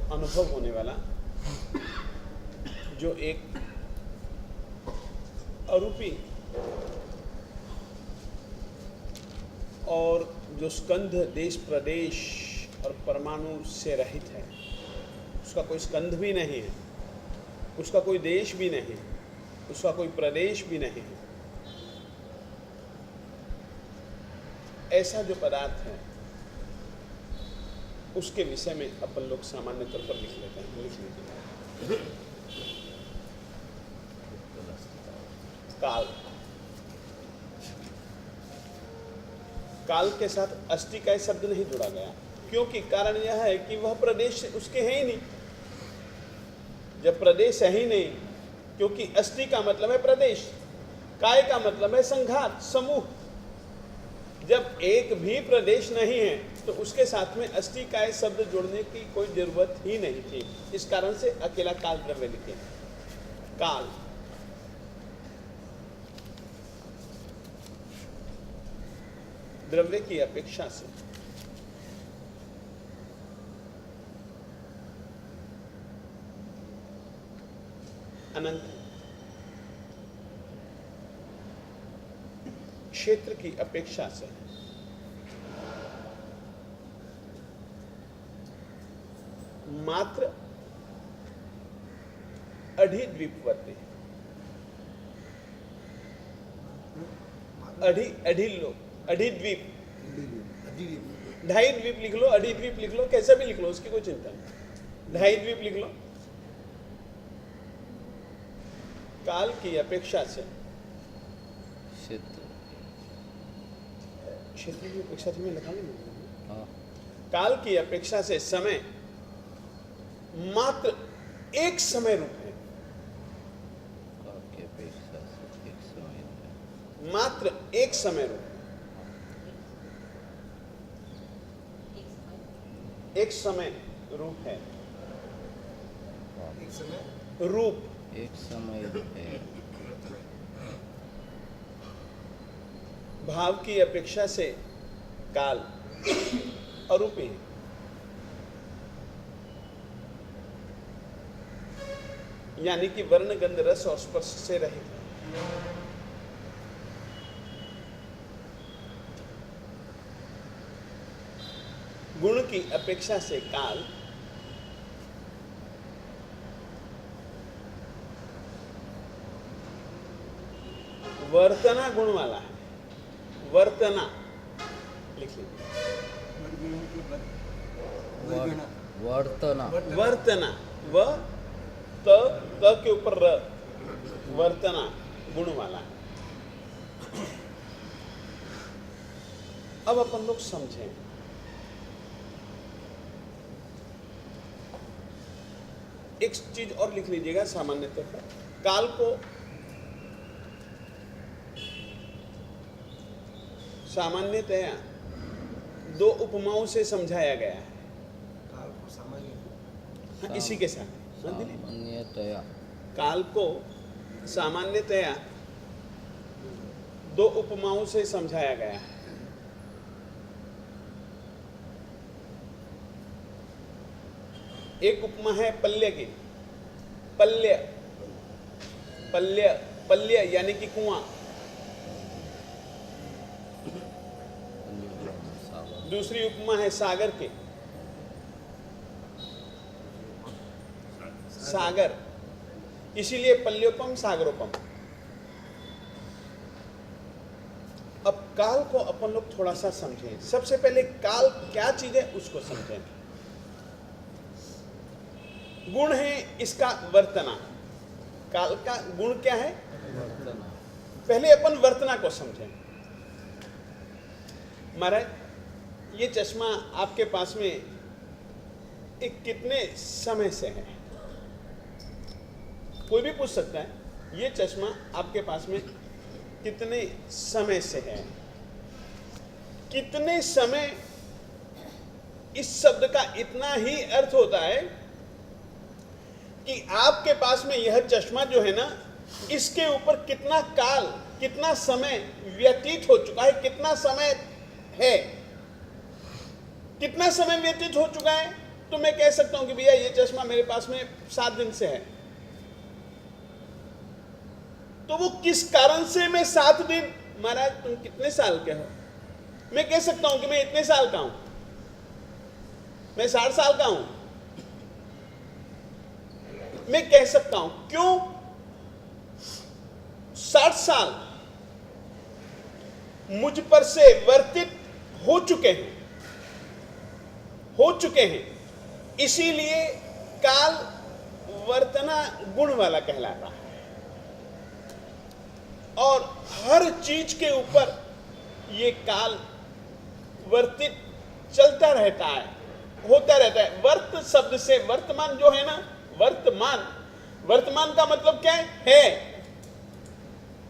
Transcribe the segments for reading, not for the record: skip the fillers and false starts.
अनुभव होने वाला, जो एक अरूपी और जो स्कंध देश प्रदेश और परमाणु से रहित है, उसका कोई स्कंध भी नहीं है, उसका कोई देश भी नहीं है, उसका कोई प्रदेश भी नहीं है, ऐसा जो पदार्थ है उसके विषय में अपन लोग सामान्य तौर पर लिख लेते हैं। लिख लीजिए, काल। काल के साथ अस्थि का शब्द नहीं जुड़ा गया, क्योंकि कारण यह है कि वह प्रदेश उसके है ही नहीं। जब प्रदेश है ही नहीं, क्योंकि अस्थि का मतलब है प्रदेश, काय का मतलब है संघात, समूह। जब एक भी प्रदेश नहीं है तो उसके साथ में अस्थि काय शब्द जोड़ने की कोई जरूरत ही नहीं थी। इस कारण से अकेला काल द्रव्य लिखे। काल द्रव्य की अपेक्षा से अनंत है, क्षेत्र की अपेक्षा से मात्र अधिद्वीपवर्ती, अधिद्वीप, ढाई द्वीप लिख लो, अधिद्वीप लिख लो, कैसा भी लिख लो, उसकी कोई चिंता नहीं। ढाई द्वीप लिख लो। काल की अपेक्षा से क्षेत्र की अपेक्षा से मैं लिखा नहीं। काल की अपेक्षा से समय मात्र एक समय रूप है। काल की अपेक्षा से एक समय है। मात्र एक समय रूप, एक समय रूप है। एक समय रूप, एक समय है। भाव की अपेक्षा से काल अरूपी है। यानी कि वर्ण गंध रस और स्पर्श से रहित है। गुण की अपेक्षा से काल वर्तना गुण वाला है। वर्तना लिख लीजिए। वर्तना, वर्तना, व त के ऊपर र, वर्तना गुण वाला है। अब अपन लोग समझें, एक चीज और लिख लीजिएगा सामान्य तौर पर। काल को सामान्यतया दो उपमाओं से समझाया गया है। काल को सामान्य, हाँ, इसी के साथ सामान्यतया काल को सामान्यतया दो उपमाओं से समझाया गया है। एक उपमा है पल्य की। पल्य, पल्य, पल्य यानी कि कुआं। दूसरी उपमा है सागर की। सागर, इसीलिए पल्योपम सागरोपम। अब काल को अपन लोग थोड़ा सा समझें। सबसे पहले काल क्या चीज है उसको समझें। गुण है इसका वर्तना। काल का गुण क्या है? वर्तना। पहले अपन वर्तना को समझें। महाराज, ये चश्मा आपके पास में एक कितने समय से है? कोई भी पूछ सकता है। ये चश्मा आपके पास में कितने समय से है? कितने समय, इस शब्द का इतना ही अर्थ होता है कि आपके पास में यह चश्मा जो है ना, इसके ऊपर कितना काल, कितना समय व्यतीत हो चुका है, कितना समय है, कितना समय व्यतीत हो चुका है। तो मैं कह सकता हूं कि भैया ये चश्मा मेरे पास में 7 दिन से है। तो वो किस कारण से मैं 7 दिन, महाराज तुम कितने साल के हो, मैं कह सकता हूं कि मैं इतने साल का हूं, मैं 60 साल का हूं, मैं कह सकता हूं। क्यों? 60 साल मुझ पर से वर्तित हो चुके हैं, इसीलिए काल वर्तना गुण वाला कहलाता है। और हर चीज के ऊपर ये काल वर्तित चलता रहता है, होता रहता है। वर्त शब्द से वर्तमान जो है ना, वर्तमान का मतलब क्या है?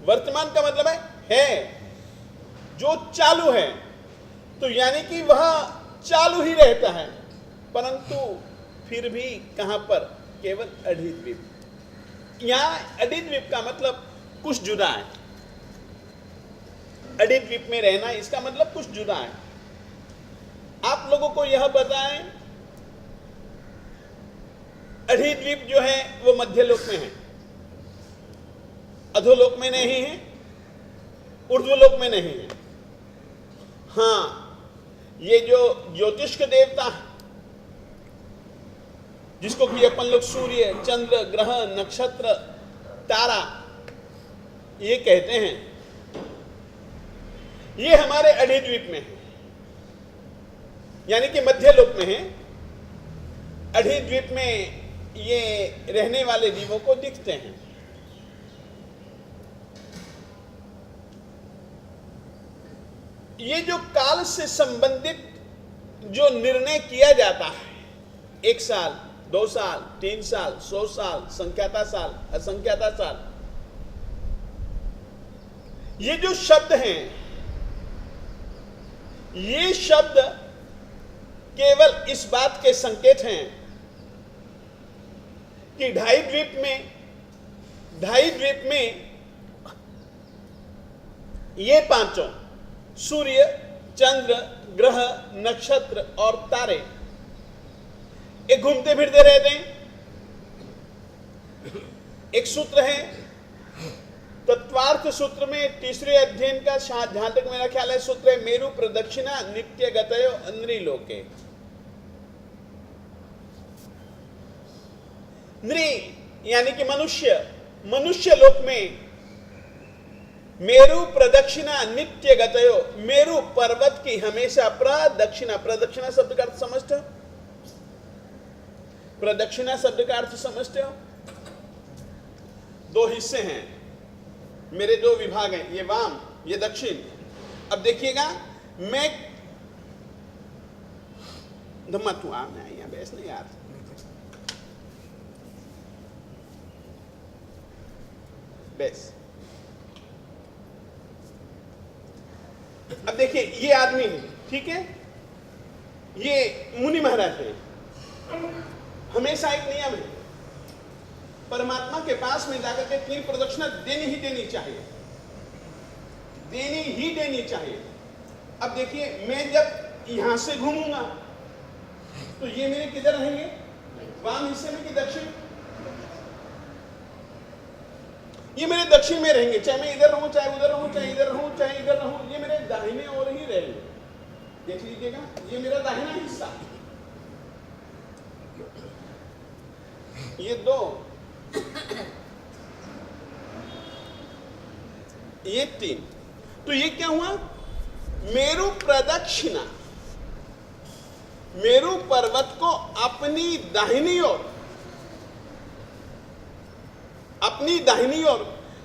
वर्तमान का मतलब है जो चालू है, तो यानी कि वह चालू ही रहता है, परंतु फिर भी कहां पर? केवल अढ़ी द्वीप। यहां अढ़ी द्वीप का मतलब कुछ जुदा है। अढ़ी द्वीप में रहना, इसका मतलब कुछ जुदा है। आप लोगों को यह बताएं, अढ़ी द्वीप जो है वो मध्यलोक में है, अधोलोक में नहीं है, ऊर्ध्वलोक में नहीं है। हाँ, ये जो ज्योतिष के देवता है, जिसको कि अपन लोग सूर्य, चंद्र, ग्रह, नक्षत्र, तारा ये कहते हैं, ये हमारे अढ़ी द्वीप में है, यानी कि मध्यलोक में है। अढ़ी द्वीप में ये रहने वाले जीवों को दिखते हैं। ये जो काल से संबंधित जो निर्णय किया जाता है, 1 साल, 2 साल, 3 साल, 100 साल, संख्याता साल, असंख्याता साल, ये जो शब्द हैं, ये शब्द केवल इस बात के संकेत हैं कि ढाई द्वीप में ये पांचों सूर्य, चंद्र, ग्रह, नक्षत्र और तारे एक घूमते फिरते रहते हैं। एक सूत्र है तत्वार्थ सूत्र में, तीसरे अध्ययन का, जहां तक मेरा ख्याल है सूत्र है, मेरु प्रदक्षिणा नित्य गतयो नृलोके। नृ यानी कि मनुष्य लोक में मेरु प्रदक्षिणा नित्य गतयो, मेरु पर्वत की हमेशा प्रदक्षिणा शब्द का अर्थ समझते हो? प्रदक्षिणा शब्द का अर्थ समझते हो? 2 हिस्से हैं, मेरे 2 विभाग हैं, ये वाम, ये दक्षिण। अब देखिएगा, मैं धम्मत हूं, मैं यहां बैस नहीं यार, बैस। अब देखिए, ये आदमी है, ठीक है, ये मुनि महाराज है। हमेशा एक नियम है, परमात्मा के पास में जाकर के 3 प्रदक्षिणा देनी ही देनी चाहिए। अब देखिए, मैं जब यहां से घूमूंगा तो ये मेरे किधर रहेंगे? वाम हिस्से में कि दक्षिण? ये मेरे दक्षिण में रहेंगे, चाहे मैं इधर रहूं, चाहे उधर रहूं, चाहे इधर रहूं, चाहे इधर रहूं, ये मेरे दाहिने ओर ही रहेंगे। देख लीजिएगा, ये मेरा दाहिना हिस्सा, ये 2, ये 3। तो ये क्या हुआ? मेरु प्रदक्षिणा, मेरु पर्वत को अपनी दाहिनी ओर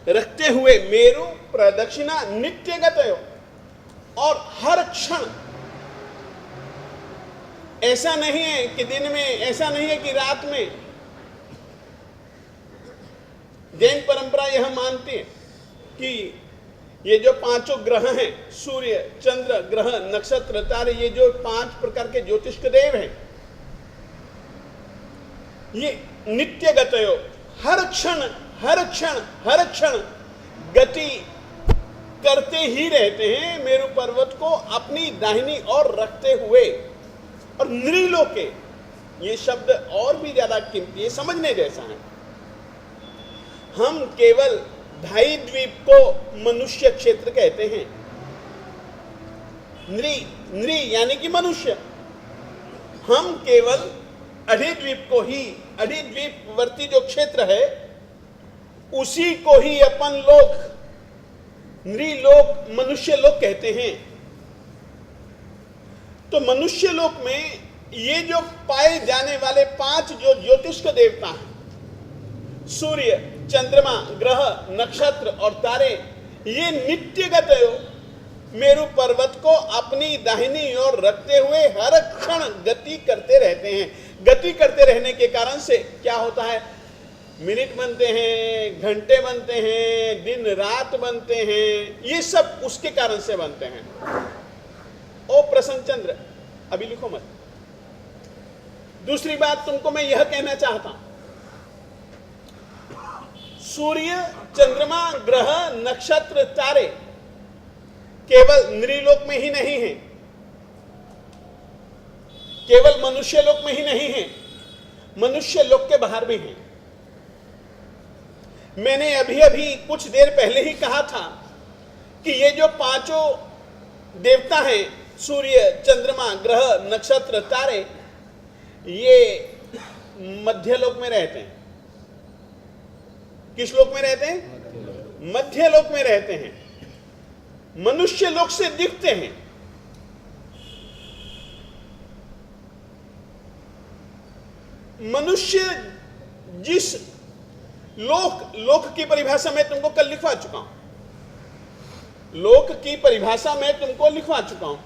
रखते हुए मेरु प्रदक्षिणा नित्य गतयो, और हर क्षण, ऐसा नहीं है कि दिन में, ऐसा नहीं है कि रात में। जैन परंपरा यह मानती है कि ये जो 5 ग्रह हैं, सूर्य, चंद्र, ग्रह, नक्षत्र, तारे, ये जो 5 प्रकार के ज्योतिष के देव हैं, ये नित्य गतयो, हर क्षण गति करते ही रहते हैं, मेरु पर्वत को अपनी दाहिनी ओर रखते हुए। और नृलोके, ये शब्द और भी ज्यादा कीमती है, समझने जैसा है। हम केवल ढाई द्वीप को मनुष्य क्षेत्र कहते हैं। नृ यानी कि मनुष्य, हम केवल अधिद्वीप को ही, अधिद्वीपवर्ती जो क्षेत्र है उसी को ही अपन लोग नृलोक, मनुष्य लोक कहते हैं। तो मनुष्य लोक में ये जो पाए जाने वाले 5 जो ज्योतिष के देवता हैं, सूर्य, चंद्रमा, ग्रह, नक्षत्र और तारे, ये नित्यगत मेरु पर्वत को अपनी दाहिनी ओर रखते हुए हर क्षण गति करते रहते हैं। गति करते रहने के कारण से क्या होता है, मिनट बनते हैं, घंटे बनते हैं, दिन रात बनते हैं, ये सब उसके कारण से बनते हैं। ओ प्रसन्न चंद्र, अभी लिखो मत। दूसरी बात तुमको मैं यह कहना चाहता हूं, सूर्य, चंद्रमा, ग्रह, नक्षत्र, तारे केवल नृलोक में ही नहीं है, केवल मनुष्य लोक में ही नहीं है, मनुष्य लोक के बाहर भी हैं। मैंने अभी अभी कुछ देर पहले ही कहा था कि ये जो 5 देवता हैं, सूर्य, चंद्रमा, ग्रह, नक्षत्र, तारे, ये मध्य लोक में रहते हैं। किस लोक में रहते हैं? मध्य लोक में रहते हैं। मनुष्य लोक से दिखते हैं। मनुष्य जिस लोक की परिभाषा मैं तुमको कल लिखवा चुका हूं, लोक की परिभाषा मैं तुमको लिखवा चुका हूं।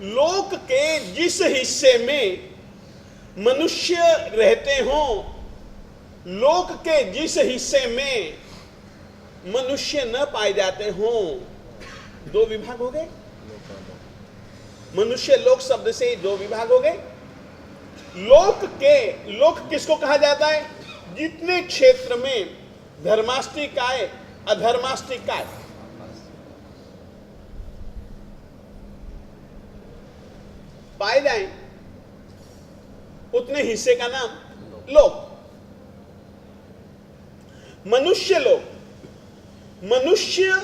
लोक के जिस हिस्से में मनुष्य रहते हों, लोक के जिस हिस्से में मनुष्य न पाए जाते हों, 2 विभाग हो गए। मनुष्य लोक शब्द से 2 विभाग हो गए। लोक किसको कहा जाता है? जितने क्षेत्र में धर्माष्टिकाय, अधर्माष्टिकाय, पाए जाएं, उतने हिस्से का नाम लोक। मनुष्य लोक, मनुष्य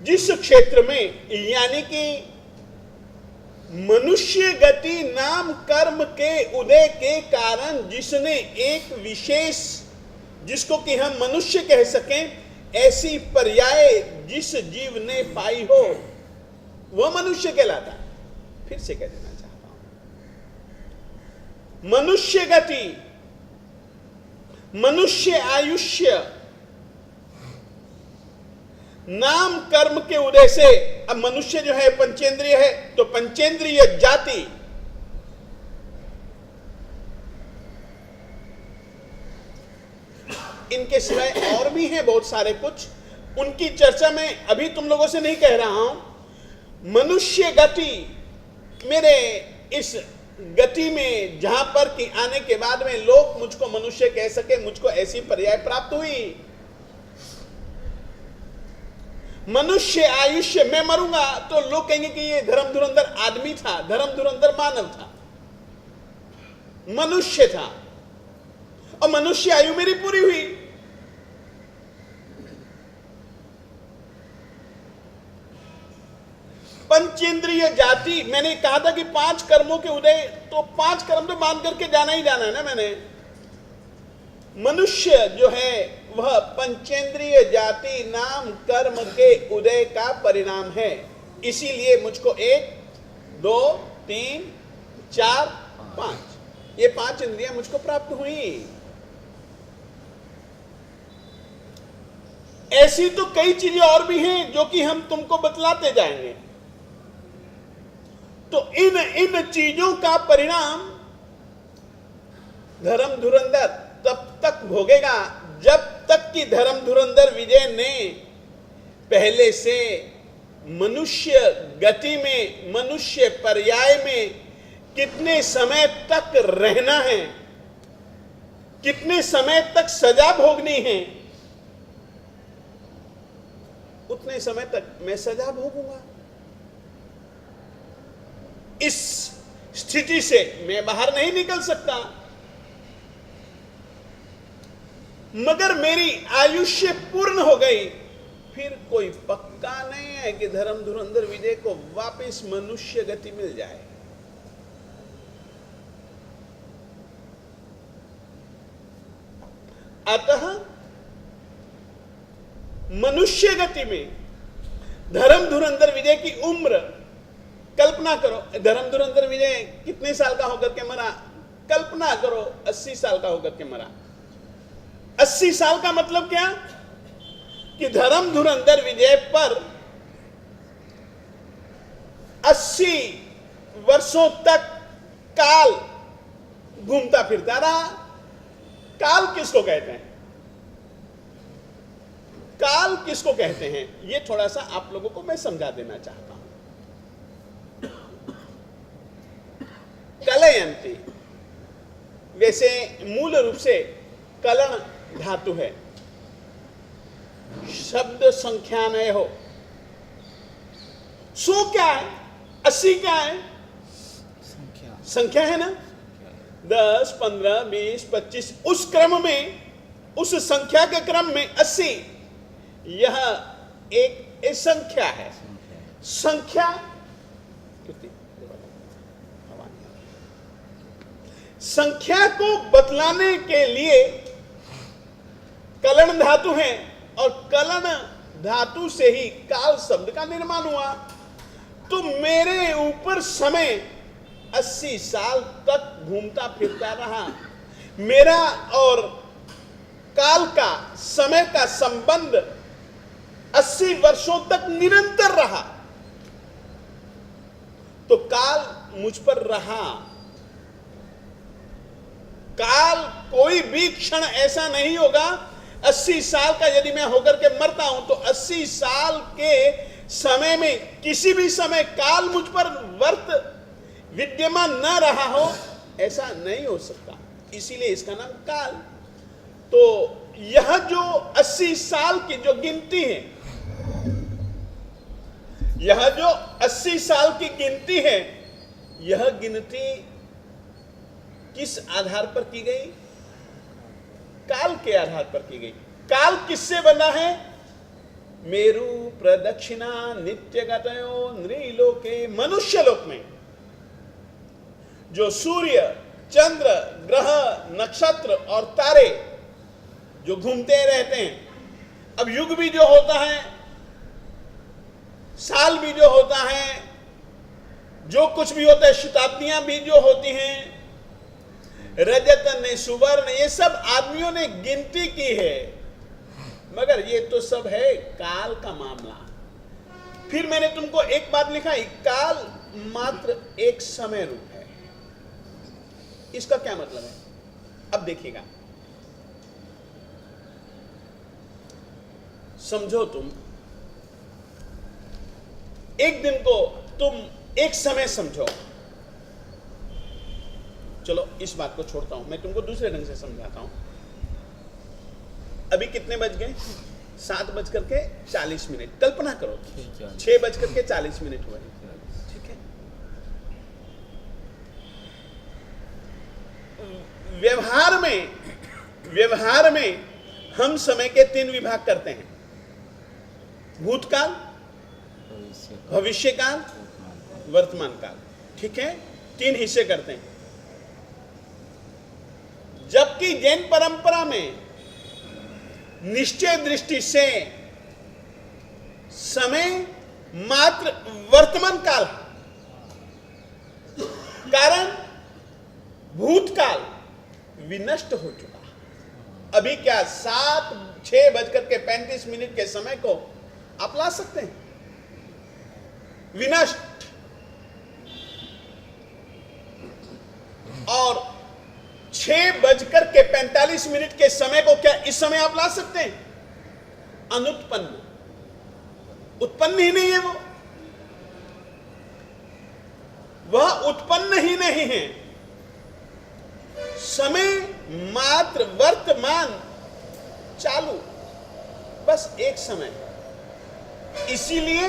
जिस क्षेत्र में, यानी कि मनुष्य गति नाम कर्म के उदय के कारण जिसने एक विशेष, जिसको कि हम मनुष्य कह सकें, ऐसी पर्याय जिस जीव ने पाई हो, वह मनुष्य कहलाता है। फिर से कह देना चाहता हूं, मनुष्य गति, मनुष्य आयुष्य नाम कर्म के उदय से, अब मनुष्य जो है पंचेंद्रिय है, तो पंचेंद्रिय जाति, इनके सिवाय और भी हैं बहुत सारे कुछ, उनकी चर्चा मैं अभी तुम लोगों से नहीं कह रहा हूं। मनुष्य गति, मेरे इस गति में जहां पर कि आने के बाद में लोग मुझको मनुष्य कह सके, मुझको ऐसी पर्याय प्राप्त हुई। मनुष्य आयुष्य, मैं मरूंगा तो लोग कहेंगे कि ये धर्म धुरंधर आदमी था, धर्म धुरंधर मानव था, मनुष्य था, और मनुष्य आयु मेरी पूरी हुई। पंचेंद्रिय जाति, मैंने कहा था कि 5 कर्मों के उदय, तो 5 कर्म तो मान करके जाना ही जाना है ना। मैंने मनुष्य जो है वह पंचेंद्रिय जाति नाम कर्म के उदय का परिणाम है। इसीलिए मुझको 1, 2, 3, 4, 5, ये 5 इंद्रियां मुझको प्राप्त हुई। ऐसी तो कई चीजें और भी हैं जो कि हम तुमको बतलाते जाएंगे। तो इन चीजों का परिणाम धर्म धुरंधर तब तक भोगेगा जब तक कि धर्म धुरंधर विजय ने पहले से मनुष्य गति में, मनुष्य पर्याय में कितने समय तक रहना है, कितने समय तक सजा भोगनी है, उतने समय तक मैं सजा भोगूंगा। स्थिति से मैं बाहर नहीं निकल सकता, मगर मेरी आयुष्य पूर्ण हो गई, फिर कोई पक्का नहीं है कि धर्म धुरंधर विजय को वापस मनुष्य गति मिल जाए। अतः मनुष्य गति में धर्म धुरंधर विजय की उम्र, कल्पना करो, धर्म धुरंधर विजय कितने साल का होकर के मरा? कल्पना करो 80 साल का होकर के मरा। 80 साल का मतलब क्या कि धर्म धुरंधर विजय पर 80 वर्षों तक काल घूमता फिरता रहा। काल किसको कहते हैं? काल किसको कहते हैं, यह थोड़ा सा आप लोगों को मैं समझा देना चाहता हूं। कलयंती वैसे मूल रूप से कलण धातु है, शब्द संख्यानय हो। सो क्या है? 80 क्या है? संख्या है ना, 10, 15, 20, 25, उस क्रम में, उस संख्या के क्रम में 80 यह एक संख्या है। संख्या संख्या को बतलाने के लिए कलण धातु है, और कलण धातु से ही काल शब्द का निर्माण हुआ। तो मेरे ऊपर समय 80 साल तक घूमता फिरता रहा। मेरा और काल का, समय का संबंध 80 वर्षों तक निरंतर रहा। तो काल मुझ पर रहा। काल कोई भी क्षण ऐसा नहीं होगा, 80 साल का यदि मैं होकर के मरता हूं तो 80 साल के समय में किसी भी समय काल मुझ पर विद्यमान न रहा हो, ऐसा नहीं हो सकता। इसीलिए इसका नाम काल। तो यह जो 80 साल की जो गिनती है, यह जो 80 साल की गिनती है, यह गिनती किस आधार पर की गई? काल के आधार पर की गई। काल किससे बना है? मेरु प्रदक्षिणा नित्य गतयो नृलोके, मनुष्य लोक में जो सूर्य, चंद्र, ग्रह, नक्षत्र और तारे जो घूमते रहते हैं। अब युग भी जो होता है, साल भी जो होता है, जो कुछ भी होता है, शताब्दियां भी जो होती हैं, रजत ने, सुवर्ण, ये सब आदमियों ने गिनती की है, मगर ये तो सब है काल का मामला। फिर मैंने तुमको एक बात लिखाई, काल मात्र एक समय रूप है। इसका क्या मतलब है? अब देखिएगा, समझो, तुम एक दिन को तुम एक समय समझो। चलो इस बात को छोड़ता हूं, मैं तुमको दूसरे ढंग से समझाता हूं। अभी कितने बज गए? 7:40 कल्पना करो 6:40 हुए। ठीक है, व्यवहार में हम समय के 3 विभाग करते हैं: भूतकाल, भविष्यकाल, वर्तमान काल। ठीक है, 3 हिस्से करते हैं। जबकि जैन परंपरा में निश्चय दृष्टि से समय मात्र वर्तमान काल है। कारण भूतकाल विनष्ट हो चुका। अभी क्या 6:35 के समय को आप ला सकते हैं? विनष्ट। और 6:45 के समय को क्या इस समय आप ला सकते हैं? अनुत्पन्न, उत्पन्न ही नहीं है। वह उत्पन्न ही नहीं है। समय मात्र वर्तमान चालू, बस एक समय। इसीलिए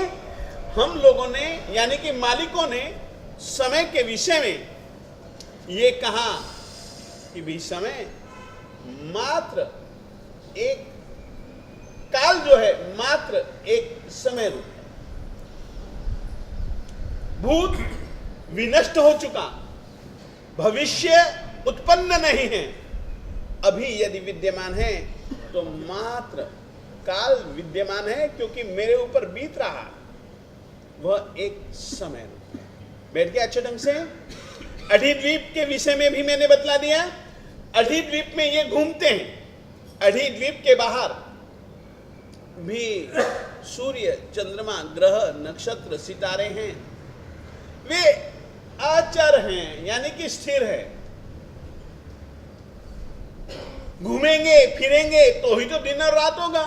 हम लोगों ने, यानी कि मालिकों ने समय के विषय में ये कहा कि भी समय मात्र एक काल जो है मात्र एक समय रूप है। भूत विनष्ट हो चुका, भविष्य उत्पन्न नहीं है, अभी यदि विद्यमान है तो मात्र काल विद्यमान है, क्योंकि मेरे ऊपर बीत रहा वह एक समय रूप है। बैठ के अच्छे ढंग से। अधिद्वीप के विषय में भी मैंने बतला दिया। अधिद्वीप में ये घूमते हैं। अधिद्वीप के बाहर भी सूर्य, चंद्रमा, ग्रह, नक्षत्र, सितारे हैं। वे अचर हैं, यानी कि स्थिर है। घूमेंगे फिरेंगे तो ही तो दिन और रात होगा।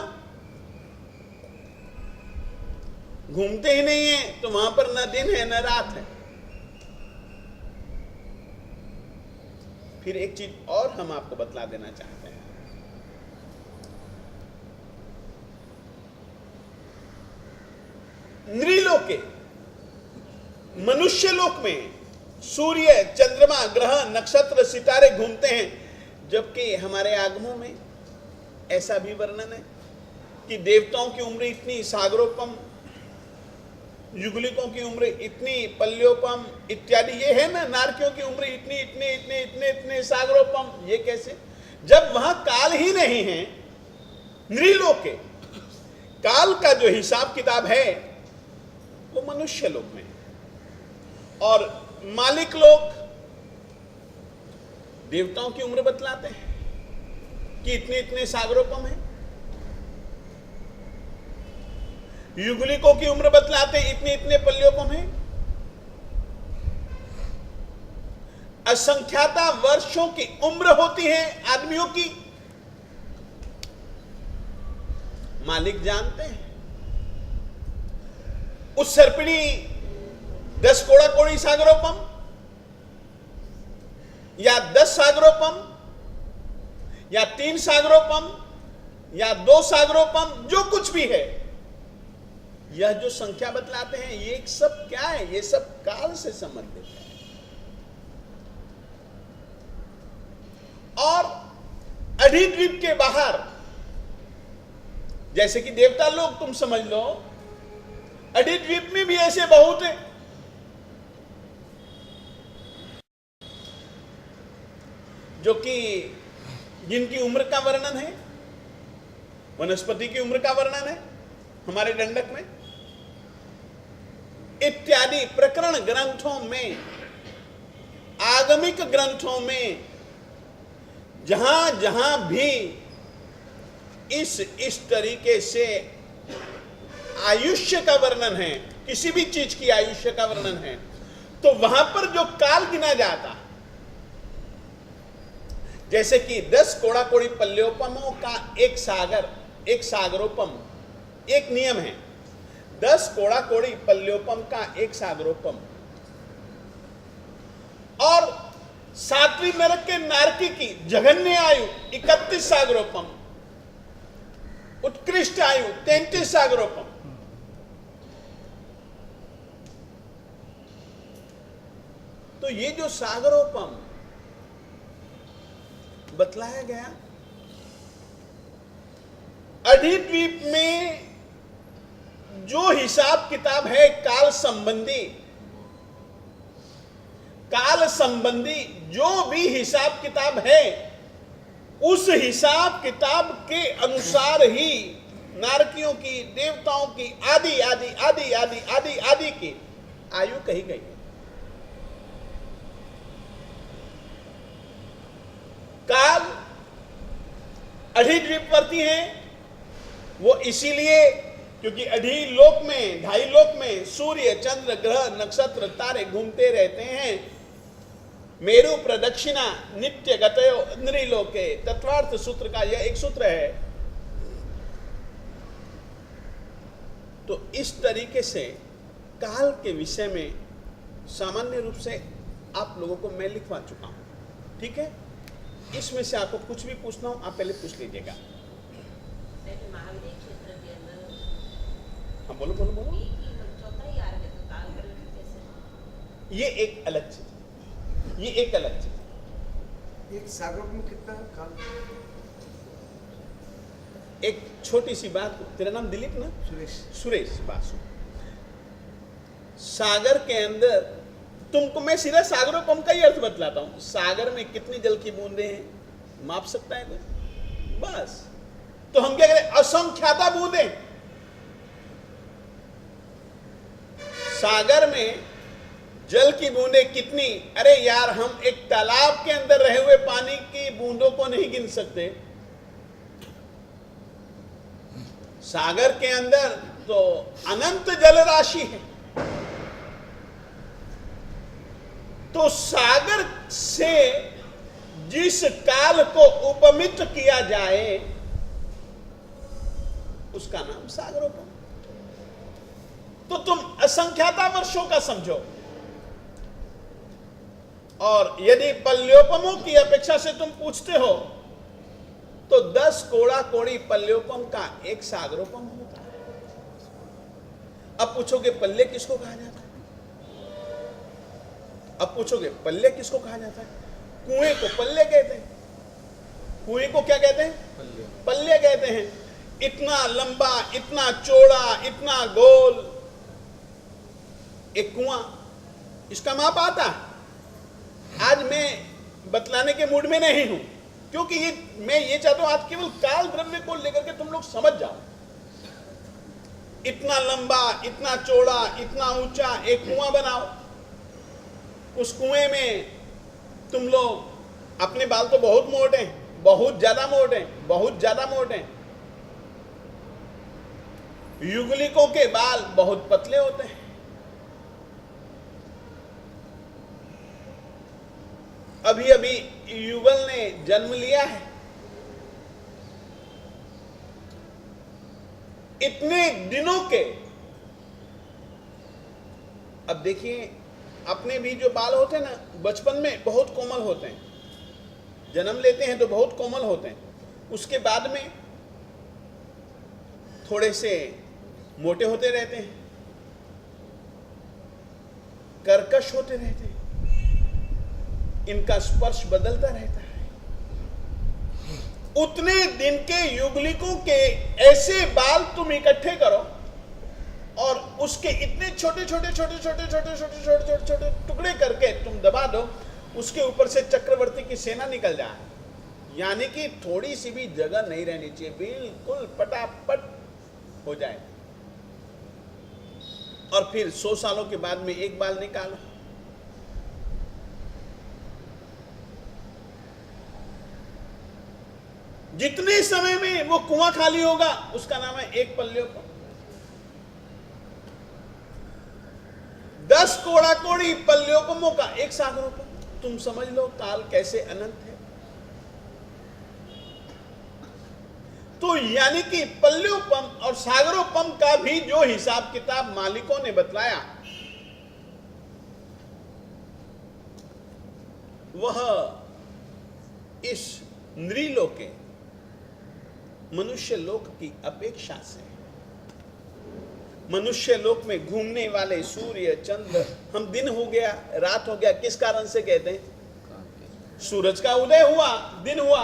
घूमते ही नहीं है तो वहां पर न दिन है न रात है। फिर एक चीज और हम आपको बतला देना चाहते हैं। नृलोके, मनुष्य लोक में सूर्य, चंद्रमा, ग्रह, नक्षत्र, सितारे घूमते हैं, जबकि हमारे आगमों में ऐसा भी वर्णन है कि देवताओं की उम्र इतनी, सागरोपम, युगलिकों की उम्र इतनी, पल्योपम इत्यादि ये है ना, नारकियों की उम्र इतनी, इतने इतने इतने इतने, सागरोपम। ये कैसे, जब वहां काल ही नहीं है। नृलोके, काल का जो हिसाब किताब है वो मनुष्य लोक में, और मालिक लोग देवताओं की उम्र बतलाते हैं कि इतने इतने सागरोपम है। युगलिकों की उम्र बतलाते हैं इतने इतने पल्योपम है। असंख्याता वर्षों की उम्र होती है आदमियों की, मालिक जानते हैं। उस सर्पिणी 10 कोड़ा कोड़ी सागरोपम या 10 सागरोपम या 3 सागरोपम या 2 सागरोपम, जो कुछ भी है, यह जो संख्या बतलाते हैं ये सब क्या है, ये सब काल से संबंधित है। और अधिद्वीप के बाहर, जैसे कि देवता लोग तुम समझ लो, अधिद्वीप में भी ऐसे बहुत है। जो कि जिनकी उम्र का वर्णन है, वनस्पति की उम्र का वर्णन है हमारे दंडक में, इत्यादि प्रकरण ग्रंथों में, आगमिक ग्रंथों में, जहां जहां भी इस तरीके से आयुष्य का वर्णन है, किसी भी चीज की आयुष्य का वर्णन है, तो वहां पर जो काल गिना जाता, जैसे कि 10 कोड़ा कोड़ी पल्योपमों का एक सागरोपम, एक नियम है। 10 कोड़ा कोड़ी पल्योपम का एक सागरोपम, और 7वीं नरक के नारकी की जघन्य आयु 31 सागरोपम, उत्कृष्ट आयु 33 सागरोपम। तो ये जो सागरोपम बतलाया गया, अधिद्वीप में जो हिसाब किताब है काल संबंधी जो भी हिसाब किताब है, उस हिसाब किताब के अनुसार ही नारकियों की, देवताओं की, आदि आदि आदि आदि आदि आदि की आयु कही गई है। काल अधिद्वीपवर्ती हैं, वो इसीलिए क्योंकि अधिलोक में, ढाई लोक में सूर्य, चंद्र, ग्रह, नक्षत्र, तारे घूमते रहते हैं। मेरु प्रदक्षिणा नित्य गतयो नृलोके, तत्वार्थ सूत्र का यह एक सूत्र है। तो इस तरीके से काल के विषय में सामान्य रूप से आप लोगों को मैं लिखवा चुका हूं, ठीक है। इसमें से आपको कुछ भी पूछना हो आप पहले पूछ लीजिएगा। हाँ बोलो बोलो बोलो। ये एक अलग चीज, ये एक अलग चीज। एक सागर में कितना काल? एक छोटी सी बात, तेरा नाम दिलीप ना? सुरेश। सुरेश, बात सुन। सागर के अंदर तुमको मैं सीधा सागरोपम का ही अर्थ बतलाता हूं। सागर में कितनी जल की बूंदे हैं, माप सकता है कोई? बस। तो हम क्या करें? असंख्याता बूंदे। सागर में जल की बूंदे कितनी? अरे यार, हम एक तालाब के अंदर रहे हुए पानी की बूंदों को नहीं गिन सकते। सागर के अंदर तो अनंत जल राशि है। तो सागर से जिस काल को उपमित किया जाए उसका नाम सागरोपम। तो तुम असंख्याता वर्षों का समझो, और यदि पल्योपमों की अपेक्षा से तुम पूछते हो तो 10 कोड़ा कोड़ी पल्योपम का एक सागरोपम होता है। अब पूछोगे पल्ले किसको कहा जाता है? अब पूछोगे पल्ले किसको कहा जाता है? कुएं को पल्ले कहते हैं। कुएं को क्या कहते हैं? पल्ले कहते हैं। इतना लंबा, इतना चौड़ा, इतना गोल एक कुआं, इसका माप आता है। आज मैं बतलाने के मूड में नहीं हूं, क्योंकि मैं ये चाहता हूं आज केवल काल द्रव्य को लेकर के तुम लोग समझ जाओ। इतना लंबा, इतना चौड़ा, इतना ऊंचा एक कुआं बनाओ। उस कुएं में तुम लोग, अपने बाल तो बहुत मोटे हैं, बहुत ज्यादा मोटे हैं, बहुत ज्यादा मोटे हैं। युगलिकों के बाल बहुत पतले होते हैं। अभी अभी युगल ने जन्म लिया है, इतने दिनों के। अब देखिए, अपने भी जो बाल होते हैं ना, बचपन में बहुत कोमल होते हैं, जन्म लेते हैं तो बहुत कोमल होते हैं, उसके बाद में थोड़े से मोटे होते रहते हैं, कर्कश होते रहते हैं, इनका स्पर्श बदलता रहता है। उतने दिन के युगलिकों के ऐसे बाल तुम इकट्ठे करो और उसके इतने छोटे छोटे छोटे छोटे छोटे छोटे छोटे छोटे छोटे टुकड़े करके तुम दबा दो, उसके ऊपर से चक्रवर्ती की सेना निकल जाए, यानी कि थोड़ी सी भी जगह नहीं रहनी चाहिए, बिल्कुल पटापट हो जाए। और फिर 100 सालों के बाद में एक बाल निकालो, जितने समय में वो कुआं खाली होगा उसका नाम है एक पल्योपम। 10 कोड़ा कोड़ी पल्योपमों का एक सागरोपम। तुम समझ लो काल कैसे अनंत है। तो यानी कि पल्योपम और सागरोपम का भी जो हिसाब किताब मालिकों ने बतलाया, वह इस नृलोके मनुष्य लोक की अपेक्षा से, मनुष्य लोक में घूमने वाले सूर्य चंद्र, हम दिन हो गया रात हो गया किस कारण से कहते हैं? सूरज का उदय हुआ, दिन हुआ,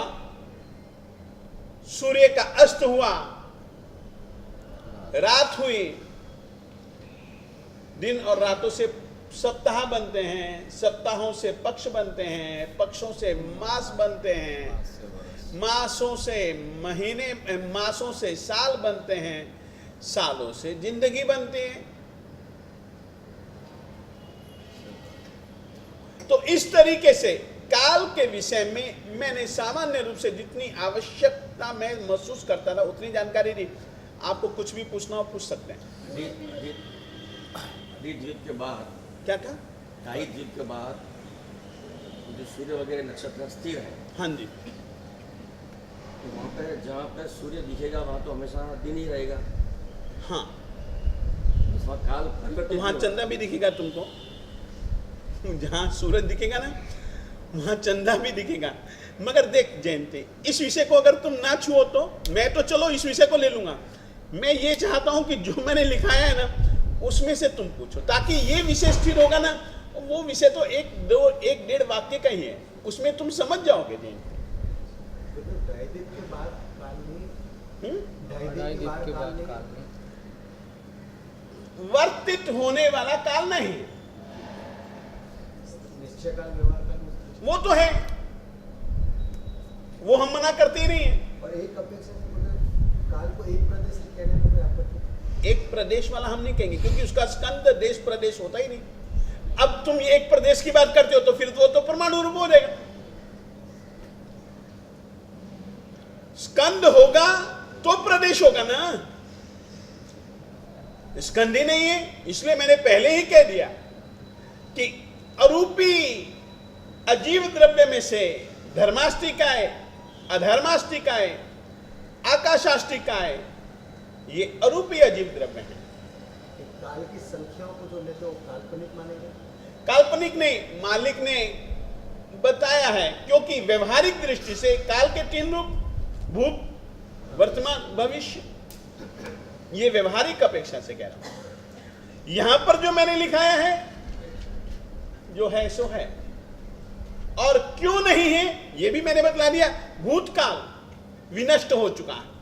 सूर्य का अस्त हुआ, रात हुई। दिन और रातों से सप्ताह बनते हैं, सप्ताहों से पक्ष बनते हैं, पक्षों से मास बनते हैं, मासों से महीने, मासों से साल बनते हैं, सालों से जिंदगी बनती है। तो इस तरीके से काल के विषय में मैंने सामान्य रूप से जितनी आवश्यकता मैं महसूस करता था उतनी जानकारी दी। आपको कुछ भी पूछना हो पूछ सकते हैं। द्वीप के बाद क्या कहा? ढाई द्वीप के बाद जो सूर्य वगैरह नक्षत्र स्थिर है, हाँ जी, तो वहाँ पे जहाँ पे सूर्य दिखेगा वहाँ तो हमेशा दिन ही रहेगा। हाँ, वहाँ काल परिवर्तित वहाँ चंदा भी दिखेगा तुमको, जहाँ सूरज दिखेगा ना वहाँ चंदा भी दिखेगा। मगर देख जयंती, इस विषय को अगर तुम ना छुओ तो मैं तो चलो इस विषय को ले लूंगा। मैं ये चाहता हूँ कि जो मैंने लिखाया है ना उसमें से तुम पूछो, ताकि ये विषय स्थिर होगा ना वो विषय तो एक डेढ़ वाक्य का ही है, उसमें तुम समझ जाओगे जी। ढाईदीप के बाद काल नहीं, ढाईदीप के बाद काल नहीं, वर्तित होने वाला काल नहीं, निश्चय काल व्यवहार काल नहीं। वो तो है, वो हम मना करते ही नहीं है। और एक अपेक्षा से बोले काल को एक प्रदेश से कहने में कोई आपत्ति? एक प्रदेश वाला हम नहीं कहेंगे, क्योंकि उसका स्कंद देश प्रदेश होता ही नहीं। अब तुम एक प्रदेश की बात करते हो तो फिर वो तो परमाणु रूप हो जाएगा। स्कंद होगा तो प्रदेश होगा ना, स्कंद ही नहीं है। इसलिए मैंने पहले ही कह दिया कि अरूपी अजीव द्रव्य में से धर्माष्टिकाय, अधर्माष्टिकाय, आकाशाष्टिकाय, ये अरूपी अजीव द्रव्य है। काल की संख्याओं को जो लेते हो काल्पनिक मानेंगे? काल्पनिक नहीं, मालिक ने बताया है, क्योंकि व्यवहारिक दृष्टि से काल के 3 रूप, भूत, वर्तमान, भविष्य, ये व्यवहारिक अपेक्षा से कह रहा हूं। यहां पर जो मैंने लिखाया है, जो है सो है, और क्यों नहीं है ये भी मैंने बतला दिया। भूतकाल विनष्ट हो चुका है,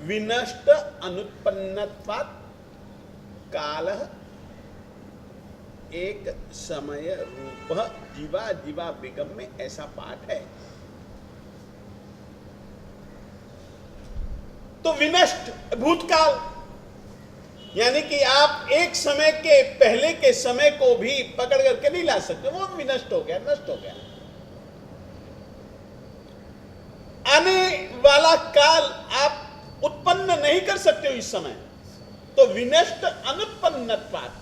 विनष्ट अनुत्पन्नत्वात् कालः एक समय रूप जीवा जीवा विगम में ऐसा पाठ है। तो विनष्ट भूतकाल, यानी कि आप एक समय के पहले के समय को भी पकड़ करके नहीं ला सकते, वो विनष्ट हो गया, नष्ट हो गया। आने वाला काल आप उत्पन्न नहीं कर सकते हो इस समय, तो विनष्ट अनुत्पन्नत्वात्।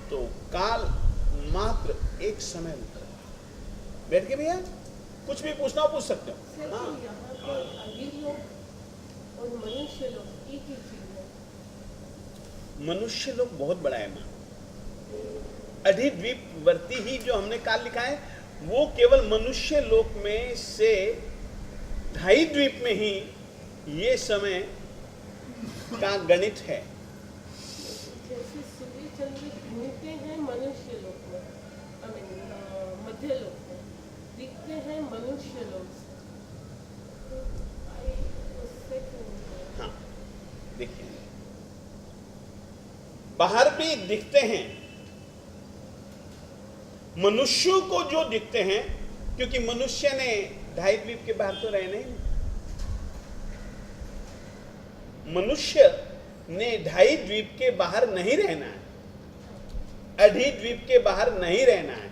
तो काल मात्र एक समय रुका। बैठ के भैया कुछ भी पूछना हो पूछ सकते हो। हाँ, यहाँ पर अजीब लोग और मनुष्य लोग एक ही चीज है। मनुष्य लोग बहुत बड़ा है मां। अधिद्वीपवर्ती ही जो हमने काल लिखा है, वो केवल मनुष्य लोक में से 2.5 द्वीप में ही ये समय का गणित है। जैसे सूर्य चंद्र घूमते हैं मनुष्य लोक में, मध्य लोक में, दिखते हैं मनुष्य लोक से, तो उससे क्यों नहीं? हाँ देखिए, बाहर भी दिखते हैं मनुष्यों को, जो दिखते हैं, क्योंकि मनुष्य ने 2.5 द्वीप के बाहर तो रहना ही नहीं। मनुष्य ने 2.5 द्वीप के बाहर नहीं रहना है, अधिद्वीप के बाहर नहीं रहना है,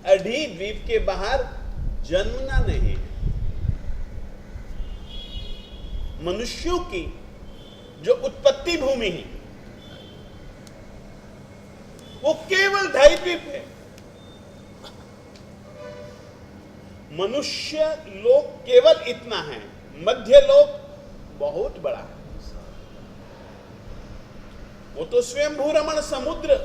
अधिद्वीप के बाहर जन्मना नहीं है। मनुष्यों की जो उत्पत्ति भूमि है वो केवल 2.5 द्वीप है। मनुष्य लोक केवल इतना है, मध्य लोक बहुत बड़ा है। वो तो स्वयंभू रमण समुद्र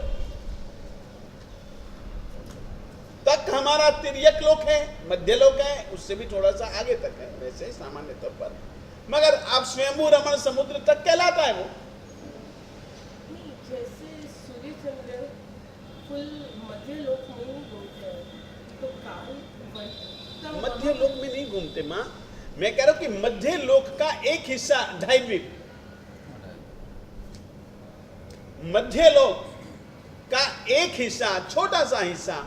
तक हमारा तिर्यक लोक है, मध्य लोक है, उससे भी थोड़ा सा आगे तक है वैसे सामान्य तौर पर, मगर आप स्वयंभू रमण समुद्र तक कहलाता है वो। नहीं, जैसे सूर्य चंद्र फुल मध्य लोक में ही घूमते हैं, तो काल मध्य लोक में नहीं घूमते मां, मैं कह रहा हूं कि मध्य लोक का एक हिस्सा 2.5 द्वीप, मध्य लोक का एक हिस्सा, छोटा सा हिस्सा,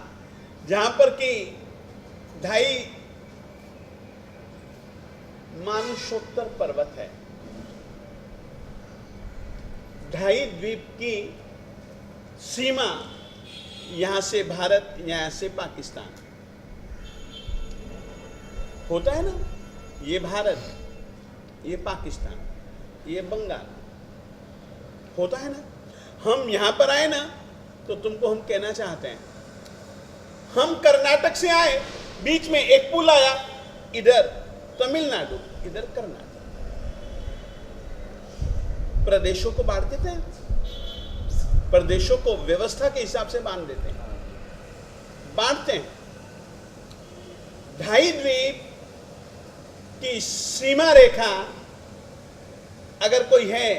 जहां पर कि 2.5 मानुषोत्तर पर्वत है, 2.5 द्वीप की सीमा, यहां से भारत, यहां से पाकिस्तान होता है ना, ये भारत, ये पाकिस्तान, ये बंगाल होता है ना। हम यहां पर आए ना, तो तुमको हम कहना चाहते हैं, हम कर्नाटक से आए, बीच में एक पुल आया, इधर तमिलनाडु, इधर कर्नाटक, प्रदेशों को बांट देते हैं, प्रदेशों को व्यवस्था के हिसाब से बांट देते हैं, बांटते हैं। 2.5 द्वीप की सीमा रेखा अगर कोई है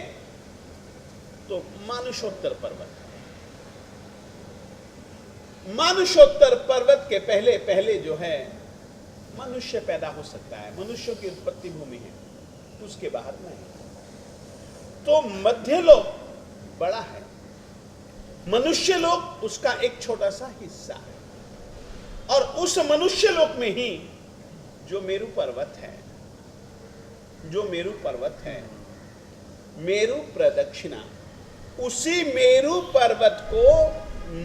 तो मानुषोत्तर पर्वत। मानुषोत्तर पर्वत के पहले पहले जो है मनुष्य पैदा हो सकता है, मनुष्यों की उत्पत्ति भूमि है, उसके बाहर नहीं। तो मध्यलोक बड़ा है, मनुष्य लोक उसका एक छोटा सा हिस्सा है। और उस मनुष्य लोक में ही जो मेरु पर्वत है, जो मेरु पर्वत है, मेरु प्रदक्षिणा, उसी मेरु पर्वत को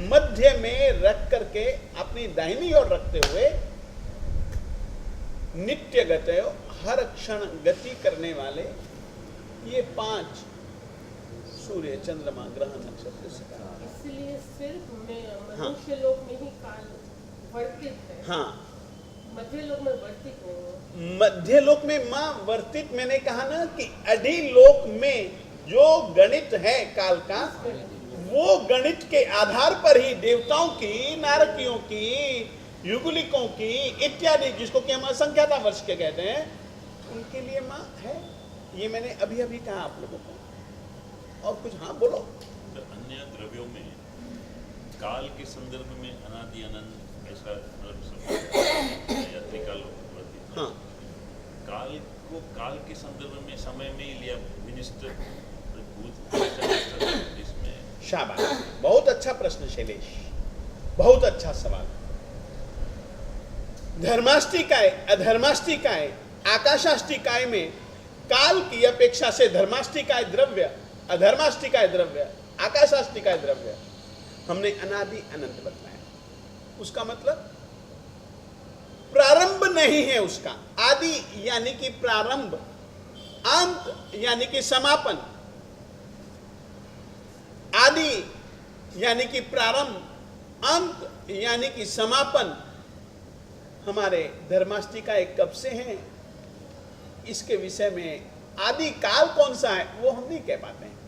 मध्य में रख करके अपनी दाहिनी ओर रखते हुए नित्य गतयो हर क्षण गति करने वाले ये 5 सूर्य, चंद्रमा, ग्रह, नक्षत्र, सितारा। इसलिए सिर्फ मनुष्य लोक में ही काल वर्तित है। हाँ, मध्य लोक में वर्तित नहीं है। मध्य लोक में मां वर्तित, मैंने कहा ना कि अधिलोक में जो गणित है काल का, वो गणित के आधार पर ही देवताओं की, नारकियों की, युगलिकों की इत्यादि, जिसको कि हम असंख्याता वर्ष के कहते हैं, उनके लिए मां है। ये मैंने अभी अभी कहा आप लोगों को। और कुछ हाँ बोलो। अन्य द्रव्यों में काल के संदर्भ में अनादि अनंत ऐसा या त्रिकाल वर्तित। हाँ, काल को काल के संदर्भ में समय में ही लिया, विनिष्ठ भूत इसमें। शाबाश, बहुत अच्छा प्रश्न शैलेश, बहुत अच्छा सवाल। धर्माष्टिकाय, अधर्माष्टिकाय, आकाशाष्टिकाय में काल की अपेक्षा से धर्माष्टिकाय द्रव्य, अधर्माष्टिकाय द्रव्य, आकाशाष्टिकाय द्रव्य हमने अनादि अनंत बताया। उसका मतलब प्रारंभ नहीं है उसका। आदि यानी कि प्रारंभ, अंत यानी कि समापन। आदि यानी कि प्रारंभ, अंत यानी कि समापन हमारे धर्माष्टिकाय कब से हैं, इसके विषय में आदि काल कौन सा है वो हम नहीं कह पाते हैं।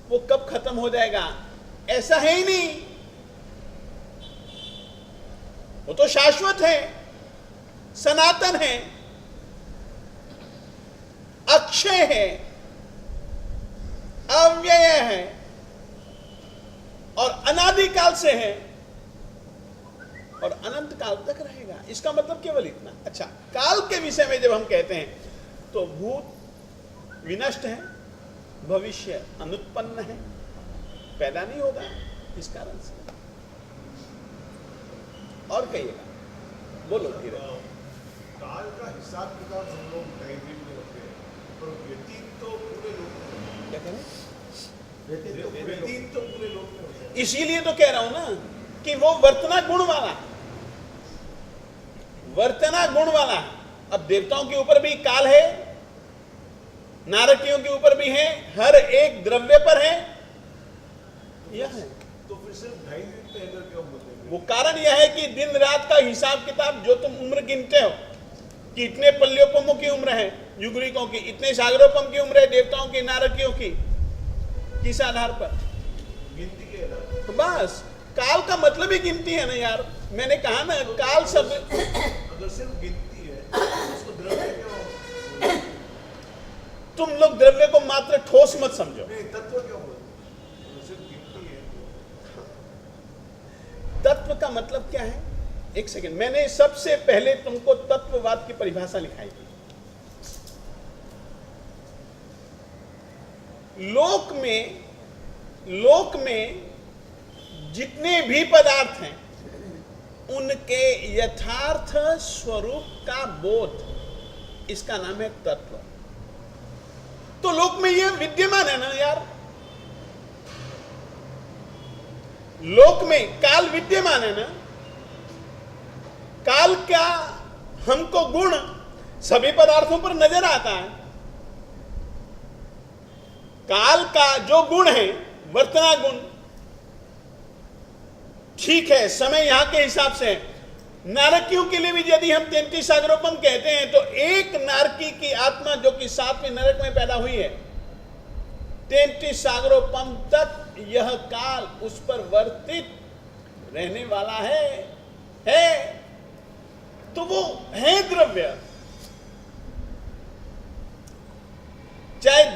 वो कब खत्म हो जाएगा ऐसा है ही नहीं, वो तो शाश्वत है, सनातन है, अक्षय है, अव्यय है और अनादिकाल से है और अनंत काल तक रहेगा। इसका मतलब केवल इतना। अच्छा, काल के विषय में जब हम कहते हैं तो भूत विनष्ट है, भविष्य अनुत्पन्न है, पैदा नहीं होगा इस कारण से। और कहिएगा, बोलो धीरे। काल का हिसाब किताब हम लोग डायरी में रखते हैं, पर व्यतीत तो पूरे लोग में होता है। क्या करें? व्यतीत तो पूरे लोग में होता है। इसीलिए तो कह रहा हूं ना कि वो वर्तना गुण वाला, वर्तना गुण वाला। अब देवताओं के ऊपर भी काल है, नारकियों के ऊपर भी है, हर एक द्रव्य पर है। यह है तो फिर सिर्फ 2.5 दिन पहले क्यों बोलते हैं? वो कारण यह है कि दिन रात का हिसाब किताब जो तुम उम्र गिनते हो कि इतने पल्योपमों की उम्र है युगलिकों की, इतने सागरोपम की उम्र है देवताओं की, नारकियों की, किस आधार पर? गिनती के आधार तो बस काल का मतलब ही गिनती है ना यार। मैंने कहा ना काल शब्द, अगर सिर्फ गिनती है तो उसको द्रव्य क्यों? तुम लोग द्रव्य को मात्र ठोस मत समझो। नहीं, तत्व क्यों बोलते हैं? तो सिर्फ गिनती है। तत्व का मतलब क्या है? एक सेकंड, मैंने सबसे पहले तुमको तत्ववाद की परिभाषा लिखाई थी। लोक में जितने भी पदार्थ हैं उनके यथार्थ स्वरूप का बोध, इसका नाम है तत्व। तो लोक में यह विद्यमान है ना यार। लोक में काल विद्यमान है ना। काल का हमको गुण सभी पदार्थों पर नजर आता है। काल का जो गुण है वर्तना गुण, ठीक है, समय यहां के हिसाब से है। नारकियों के लिए भी यदि हम 33 सागरोपम कहते हैं तो एक नारकी की आत्मा जो कि 7वें नरक में पैदा हुई है, 33 सागरोपम तक यह काल उस पर वर्तित रहने वाला है। तो वो है द्रव्य।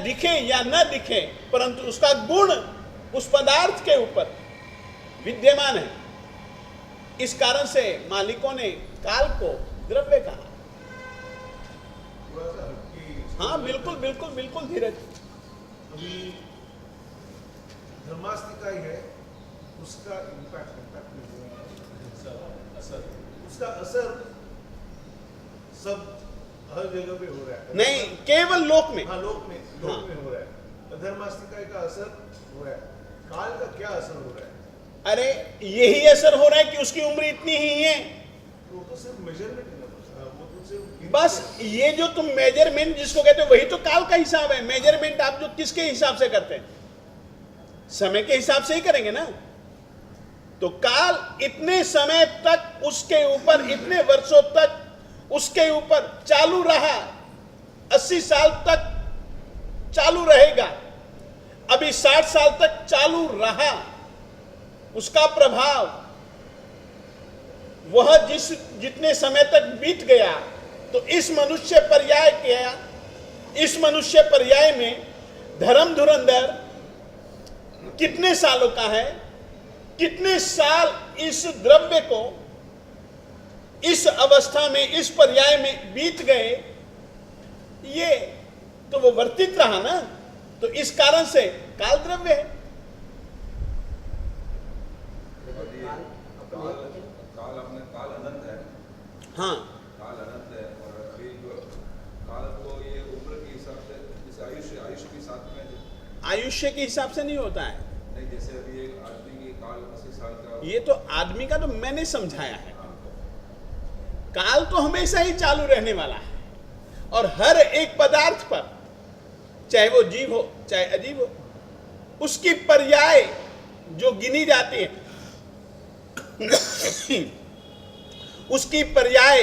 दिखे या न दिखे, परंतु उसका गुण उस पदार्थ के ऊपर विद्यमान है। इस कारण से मालिकों ने काल को द्रव्य कहा। थोड़ा सा हल्की। हाँ, बिल्कुल बिल्कुल बिल्कुल धीरज। अभी धर्मास्तिका ही है, उसका इम्पैक्ट नहीं हुआ, उसका असर सब हर जगह पे हो रहा है। नहीं, केवल लोक में। हाँ, लोक में हाँ। हो रहा है। धर्मास्तिका का असर हो रहा है। काल का क्या असर हो रहा है? अरे यही असर हो रहा है कि उसकी उम्र इतनी ही है। वो तो सिर्फ मेजरमेंट है ना, वो तो सिर्फ बस ये जो तुम मेजरमेंट जिसको कहते हो, वही तो काल का हिसाब है। मेजरमेंट आप जो किसके हिसाब से करते हैं? समय के हिसाब से ही करेंगे ना। तो काल इतने समय तक उसके ऊपर, इतने वर्षों तक उसके ऊपर चालू रहा, 80 साल तक चालू रहेगा, अभी 60 साल तक चालू रहा। उसका प्रभाव वह जितने समय तक बीत गया, तो इस मनुष्य पर्याय किया। इस मनुष्य पर्याय में धर्म धुरंधर कितने सालों का है, कितने साल इस द्रव्य को इस अवस्था में, इस पर्याय में बीत गए, ये तो वो वर्तित रहा ना। तो इस कारण से काल द्रव्य है। काल अनंत है। हाँ, काल अनंत है। और अभी जो काल को ये उम्र के हिसाब से, जैसे आयुष्य के साथ में आयुष्य के हिसाब से नहीं होता है। नहीं, जैसे अभी एक आदमी की काल 80 साल का, ये तो आदमी का तो मैंने समझाया है। काल तो हमेशा ही चालू रहने वाला है, और हर एक पदार्थ पर, चाहे वो जीव हो चाहे अजीव हो, उसकी पर्याय जो गिनी जाती है उसकी पर्याय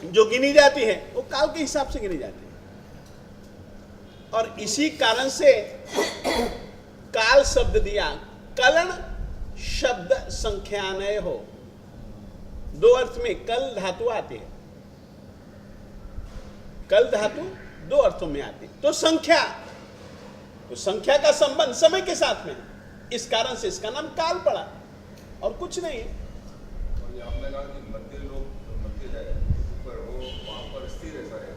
जो गिनी जाती है वो काल के हिसाब से गिनी जाती है। और इसी कारण से काल शब्द दिया। कलन शब्द संख्यानय हो, दो अर्थ में कल धातु आती है। कल धातु दो अर्थों में आती है। तो संख्या, तो संख्या का संबंध समय के साथ में है। इस कारण से इसका नाम काल पड़ा, और कुछ नहीं है। और ये आपने कहा कि मध्य लोग, मध्य है ऊपर, वो वहाँ पर स्थिर है सारे,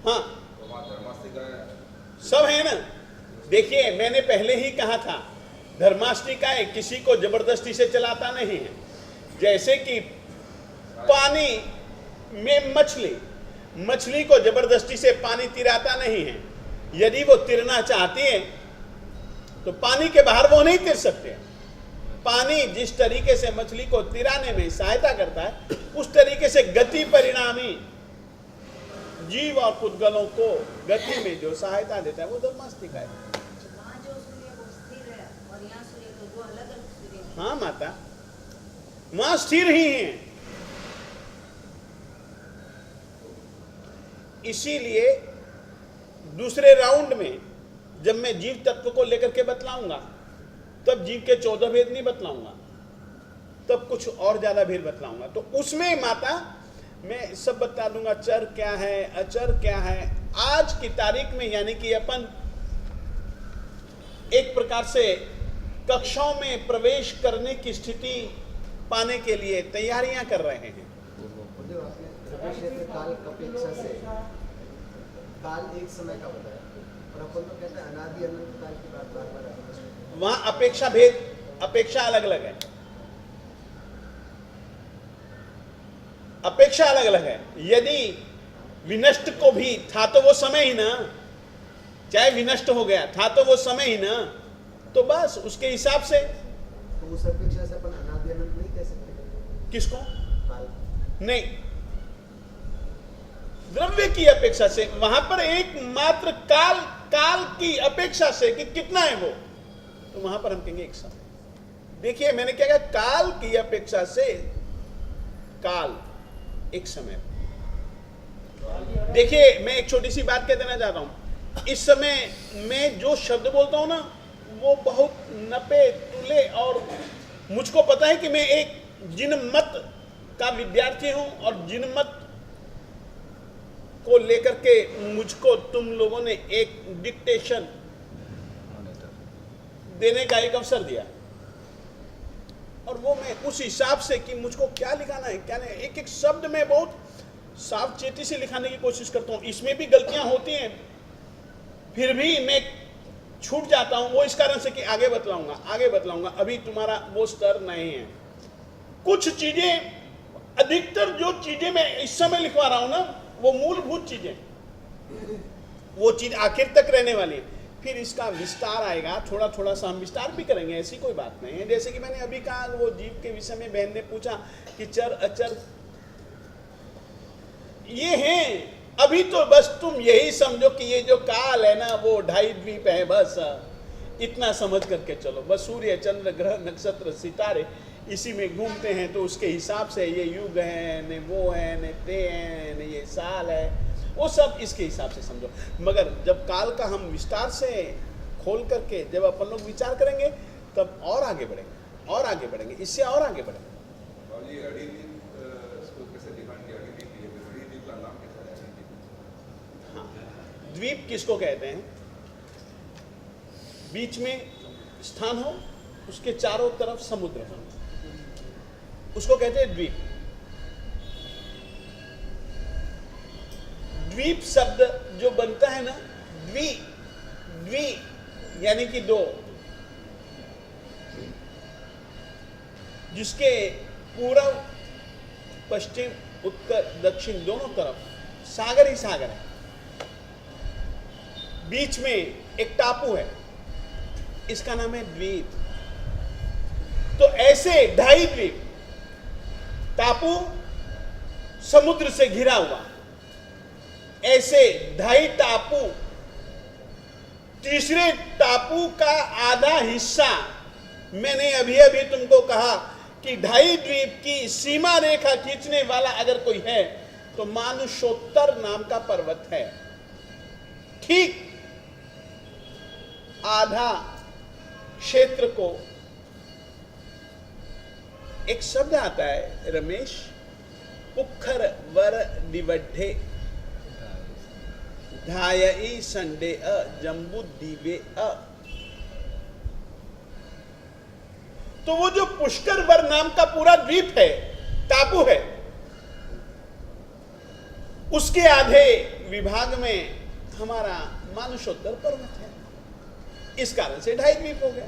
हाँ, तो वहाँ धर्मास्तिका है, सब है ना। देखिए, मैंने पहले ही कहा था, धर्मास्तिकाएं किसी को जबरदस्ती से चलाता नहीं है। जैसे कि पानी में मछली को जबरदस्ती से पानी तिराता नहीं है। यदि वो तिरना चाहती है तो पानी के बाहर वो नहीं तिर सकते। पानी जिस तरीके से मछली को तिराने में सहायता करता है, उस तरीके से गति परिणामी जीव और पुद्गलों को गति में जो सहायता देता है वो धर्मास्तिका है। वहाँ जो सूर्य वो स्थिर है और यहाँ सूर्य तो दो अलग अलग सूर्य हैं। हाँ माता, वहां स्थिर ही है। इसीलिए दूसरे राउंड में जब मैं जीव तत्व को लेकर के बतलाऊंगा, तब जीव के 14 भेद नहीं बतलाऊंगा, तब कुछ और ज्यादा भेद बतलाऊंगा। तो उसमें माता मैं सब बता दूंगा, चर क्या है, अचर क्या है। आज की तारीख में यानी कि अपन एक प्रकार से कक्षाओं में प्रवेश करने की स्थिति पाने के लिए तैयारियां कर रहे हैं। गुरुदेव, आपने द्रव्य क्षेत्र काल अपेक्षा से काल एक समय का बताया, और अपन तो कहते हैं अनादि अनंत काल की बात बार बार आती है। वहां अपेक्षा भेद, अपेक्षा अलग अलग है, अपेक्षा अलग अलग है। यदि विनष्ट को भी था तो वो समय ही ना, चाहे विनष्ट हो गया था तो वो समय ही ना, तो बस उसके हिसाब से। तो उस अपेक्षा से अपन अनादि अनंत नहीं कह सकते किसको? काल। नहीं, द्रव्य की अपेक्षा से वहां पर एकमात्र काल, काल की अपेक्षा से कि कितना है वो, तो वहां पर हम कहेंगे एक समय। देखिए मैंने क्या कहा, काल की अपेक्षा से काल एक समय। देखिए मैं एक छोटी सी बात कह देना चाहता हूं। इस समय मैं जो शब्द बोलता हूं ना, वो बहुत नपे तुले, और मुझको पता है कि मैं एक जिन मत का विद्यार्थी हूं, और जिन मत को लेकर के मुझको तुम लोगों ने एक डिक्टेशन देने का एक अवसर दिया, और वो मैं उस हिसाब से कि मुझको क्या लिखाना है क्या नहीं, एक एक शब्द में बहुत सावचेती से लिखाने की कोशिश करता हूँ। इसमें भी गलतियां होती हैं, फिर भी मैं छूट जाता हूँ, वो इस कारण से कि आगे बतलाऊंगा, अभी तुम्हारा वो स्तर नहीं है। कुछ चीजें, अधिकतर जो चीजें मैं इस समय लिखवा रहा हूं ना, वो मूलभूत चीजें, वो चीज आखिर तक रहने वाली है। फिर इसका विस्तार आएगा, थोड़ा थोड़ा सा हम विस्तार भी करेंगे, ऐसी कोई बात नहीं है। जैसे कि मैंने अभी कहा, वो जीव के विषय में बहन ने पूछा कि चर अचर ये हैं, अभी तो बस तुम यही समझो कि ये जो काल है ना, वो 2.5 द्वीप है, बस इतना समझ करके चलो। बस सूर्य चंद्र ग्रह नक्षत्र सितारे इसी में घूमते हैं, तो उसके हिसाब से ये युग है, न वो है, न ते हैं, न ये साल है, वो सब इसके हिसाब से समझो। मगर जब काल का हम विस्तार से खोल करके जब अपन लोग विचार करेंगे, तब और आगे बढ़ेंगे, इससे और आगे बढ़ेंगे। और ये अड़ीदीप इसको कैसे डिफाइन किया? अड़ीदीप का नाम कैसा है? अड़ीदीप। हाँ, द्वीप किसको कहते हैं? बीच में स्थान हो, उसके चारों तरफ समुद्र हो, उसको कहते हैं द्वीप। द्वीप शब्द जो बनता है ना, द्वि यानी कि दो, जिसके पूर्व पश्चिम उत्तर दक्षिण दोनों तरफ सागर ही सागर है, बीच में एक टापू है, इसका नाम है द्वीप। तो ऐसे 2.5 द्वीप, टापू समुद्र से घिरा हुआ, ऐसे 2.5 टापू, तीसरे टापू का आधा हिस्सा, मैंने अभी अभी तुमको कहा कि 2.5 द्वीप की सीमा रेखा खींचने वाला अगर कोई है तो मानुषोत्तर नाम का पर्वत है। ठीक आधा क्षेत्र को एक शब्द आता है रमेश, पुखर वर दिवड्ढे धायई संडे अ जम्बू दीवे अ। तो वो जो पुष्कर वर नाम का पूरा द्वीप है, टापू है, उसके आधे विभाग में हमारा मानुषोत्तर पर्वत है। इस कारण से 2.5 द्वीप हो गया,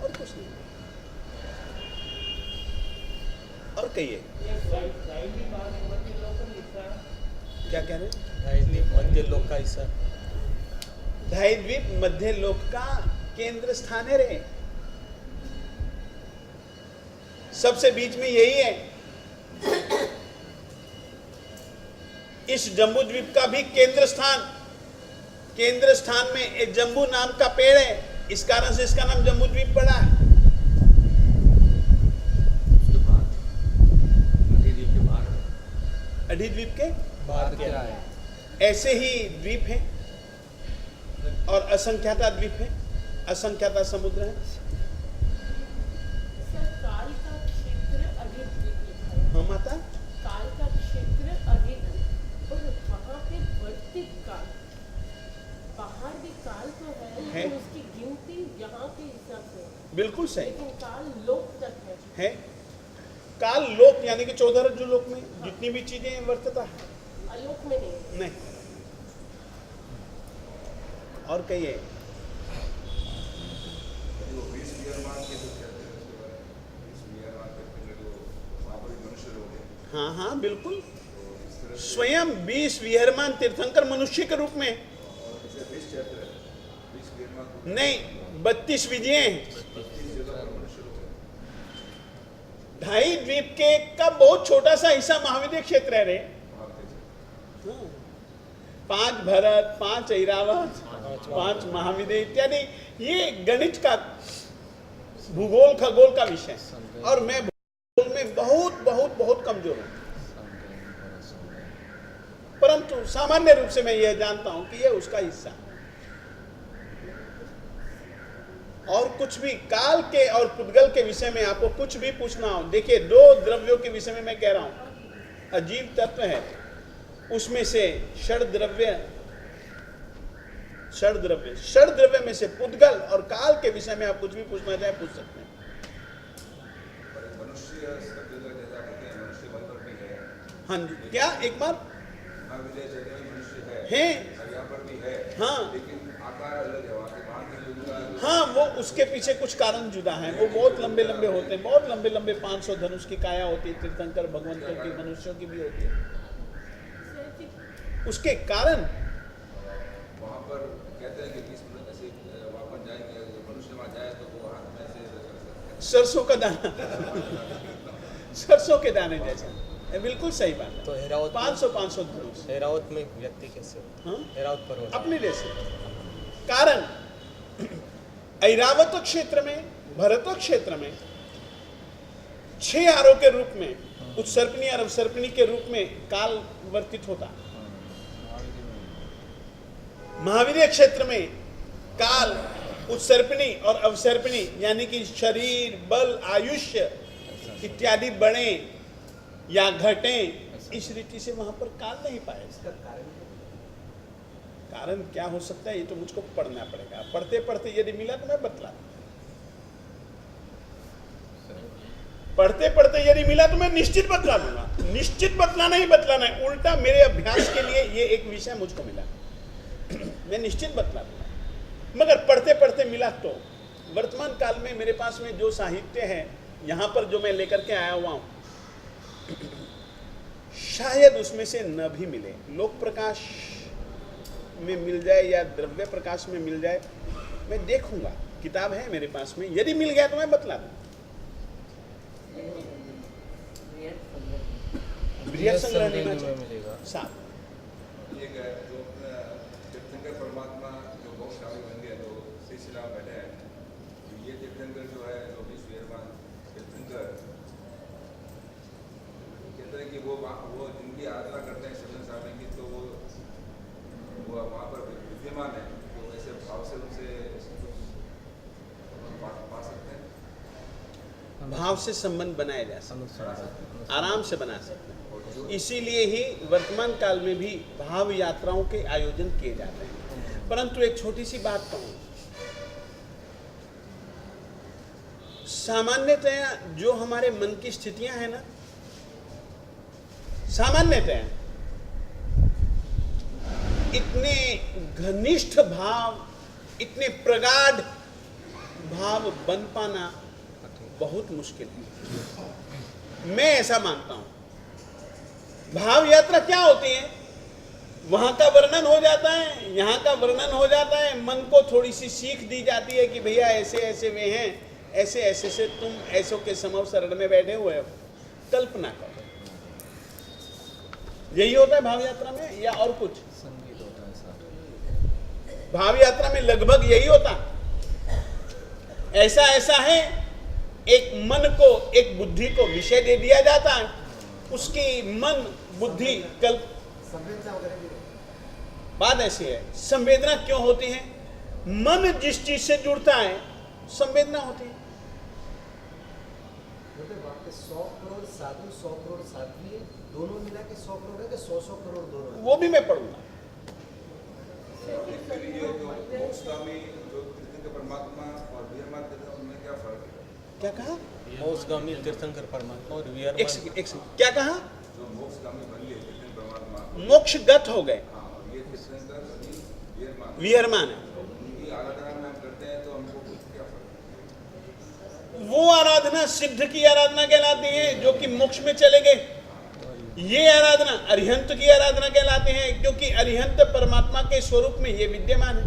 और कुछ नहीं। और कहिए क्या कह रहे? 2.5 द्वीप मध्य लोक का हिस्सा। 2.5 द्वीप मध्य लोक का केंद्र स्थान है रे, सबसे बीच में यही है। इस जम्बू द्वीप का भी केंद्र स्थान में एक जम्बू नाम का पेड़ है, इस कारण से इसका नाम जम्बू द्वीप पड़ा है। अढ़ीद्वीप के बाहर क्या है? ऐसे ही द्वीप है, और असंख्याता द्वीप है, असंख्याता समुद्र है। काल का क्षेत्र अढ़ीद्वीप लिखा है। हाँ माता, काल का क्षेत्र अढ़ीद्वीप, और वहाँ पे वर्तिक काल, बाहर भी काल तो है, लेकिन उसकी गिनती यहाँ के हिसाब से बिल्कुल सही लेकिन काल लोक तक है। काल लोक यानी कि 14 रज्जु लोक में जितनी भी चीजें वर्तता है, आलोक में नहीं। और कहिए। जो 20 विहरमान के जो कहते हैं उसके बारे में, 20 विहरमान कहते हैं, जो वहाँ पर मनुष्य लोग हैं। हाँ हाँ बिल्कुल, तो इस तरह से स्वयं 20 विहरमान तीर्थंकर मनुष्य के रूप में, और जैसे 20 चैप्टर है, 20 विहरमान नहीं 32 विजय हैं। 32 जगह पर मनुष्य लोग हैं। 2.5 द्वीप के का बहुत छोटा सा हिस्सा महाविद्य क्षेत्र है रे। वहाँ पे हाँ। 5 भरत, 5 ऐरावत, 5 महाविद्य इत्यादि, ये गणित का भूगोल खगोल का विषय, और मैं भूगोल में बहुत बहुत बहुत कमजोर हूँ, परंतु सामान्य रूप से मैं यह जानता हूं कि यह उसका हिस्सा है। और कुछ भी काल के और पुद्गल के विषय में आपको कुछ भी पूछना हो, देखिए 2 द्रव्यों के विषय में मैं कह रहा हूं, अजीब तत्व है उसमें से षड द्रव्य में से पुद्गल और काल के विषय में आप कुछ भी पूछना चाहे पूछ सकते हैं। मनुष्य शब्द जैसा कहते हैं, मनुष्य बल पर भी है। हाँ जी, क्या एक बार महाविद्या जगह में मनुष्य है, और यहाँ पर भी है। हाँ लेकिन आकार अलग है, वहाँ के बाहर के जो उनका हाँ, वो उसके पीछे कुछ कारण जुदा है। वो बहुत लंबे लंबे होते हैं, बहुत लंबे लंबे 500 धनुष की काया होती है, तीर्थंकर भगवंतों की, मनुष्यों की भी होती है। उसके कारण वहाँ पर कहते हैं कि 20 मिनट ऐसे वहाँ पर जाएंगे, मनुष्य वहाँ जाए तो वो हाथ में से सरसों का दाना सरसों के दाने जैसा है, बिल्कुल सही बात है। तो हेरावत 500 धनुष हेरावत में व्यक्ति कैसे होता हाँ? है? हेरावत पर होता है। अपने जैसे कारण ऐरावत क्षेत्र में, भरत क्षेत्र में 6 आरों के रूप में उत्सर्पणी और अवसर्पणी के रूप में काल वर्तित होता। महावीर क्षेत्र में काल, उत्सर्पणी और अवसर्पणी यानी कि शरीर, बल, आयुष्य इत्यादि बढ़े या घटे, इस रीति से वहां पर काल नहीं पाया। इसका कारण क्या है? कारण क्या हो सकता है, ये तो मुझको पढ़ना पड़ेगा। पढ़ते पढ़ते यदि मिला तो मैं बतला, पढ़ते पढ़ते यदि मिला तो मैं निश्चित बतला दूंगा। निश्चित बतलाना ही बतलाना है, उल्टा मेरे अभ्यास के लिए ये एक विषय मुझको मिला, मैं निश्चित बतला दूंगा। मगर पढ़ते पढ़ते मिला तो वर्तमान काल में मेरे पास में जो साहित्य है यहाँ पर जो मैं लेकर के आया हुआ हूँ, शायद उसमें से न भी मिले, लोक प्रकाश में मिल जाए या द्रव्य प्रकाश में मिल जाए, मैं देखूंगा। किताब है मेरे पास में, यदि मिल गया तो मैं बतला दूँ। बृहद संग्रह लेना चाहिए मिलेगा। साफ। एक है जो तीर्थंकर परमात्मा जो मोक्षकामी बन गए, तो सिलसिला बैठे हैं। तो ये तीर्थंकर जो है, जो विश्व निर्माण तीर्थंकर कहते हैं कि वो जिनकी आराधना करते हैं सज्जन सामने की, तो वो वहाँ पर विद्यमान है। तो ऐसे भाव से उनसे पा सकते हैं, भाव से संबंध बनाया जा सकता है, आराम से बना सकते हैं। इसीलिए ही वर्तमान काल में भी भाव यात्राओं के आयोजन किए जाते हैं। परंतु एक छोटी सी बात कहूं, सामान्यतया जो हमारे मन की स्थितियां हैं ना, सामान्यतया इतने घनिष्ठ भाव, इतने प्रगाढ़ भाव बन पाना बहुत मुश्किल है। मैं ऐसा मानता हूं। भाव यात्रा क्या होती है, वहां का वर्णन हो जाता है, यहाँ का वर्णन हो जाता है, मन को थोड़ी सी सीख दी जाती है कि भैया ऐसे ऐसे वे हैं, ऐसे ऐसे से तुम ऐसों के समव शरण में बैठे हुए हो, कल्पना करो। यही होता है भाव यात्रा में, या और कुछ? संगीत होता है साथ। भाव यात्रा में लगभग यही होता। ऐसा ऐसा है, एक मन को, एक बुद्धि को विषय दे दिया जाता है, उसकी मन बुद्धि कल्प संवेदना वगैरह भी नहीं। बात ऐसी है। संवेदना क्यों होती है? मन जिस चीज से जुड़ता है संवेदना होती है। मतलब वहाँ पे 100 करोड़ साधु, 100 करोड़ साध्वी, दोनों मिला के 100 करोड़ है कि 100 करोड़ दोनों है? वो भी मैं पढ़ूंगा। फिर ये जो मोक्षगामी जो तीर्थंकर परमात्मा और वीरमान तीर्थंकर, उनमें क्या फर्क है? क्या कहा? मोक्षगामी तीर्थंकर परमात्मा और एक सेकंड, क्या कहा? जो मोक्षगामी बन गए तीर्थंकर परमात्मा, मोक्षगत हो गए, हाँ, ये तीर्थंकर अभी वीरमान विहरमान है। उनकी आराधना में हम करते हैं, तो हमको कुछ क्या फर्क है? वो आराधना सिद्ध की आराधना कहलाती है, जो कि मोक्ष में चले गए। ये आराधना अरिहंत की आराधना कहलाते हैं, क्योंकि अरिहंत परमात्मा के स्वरूप में ये विद्यमान है।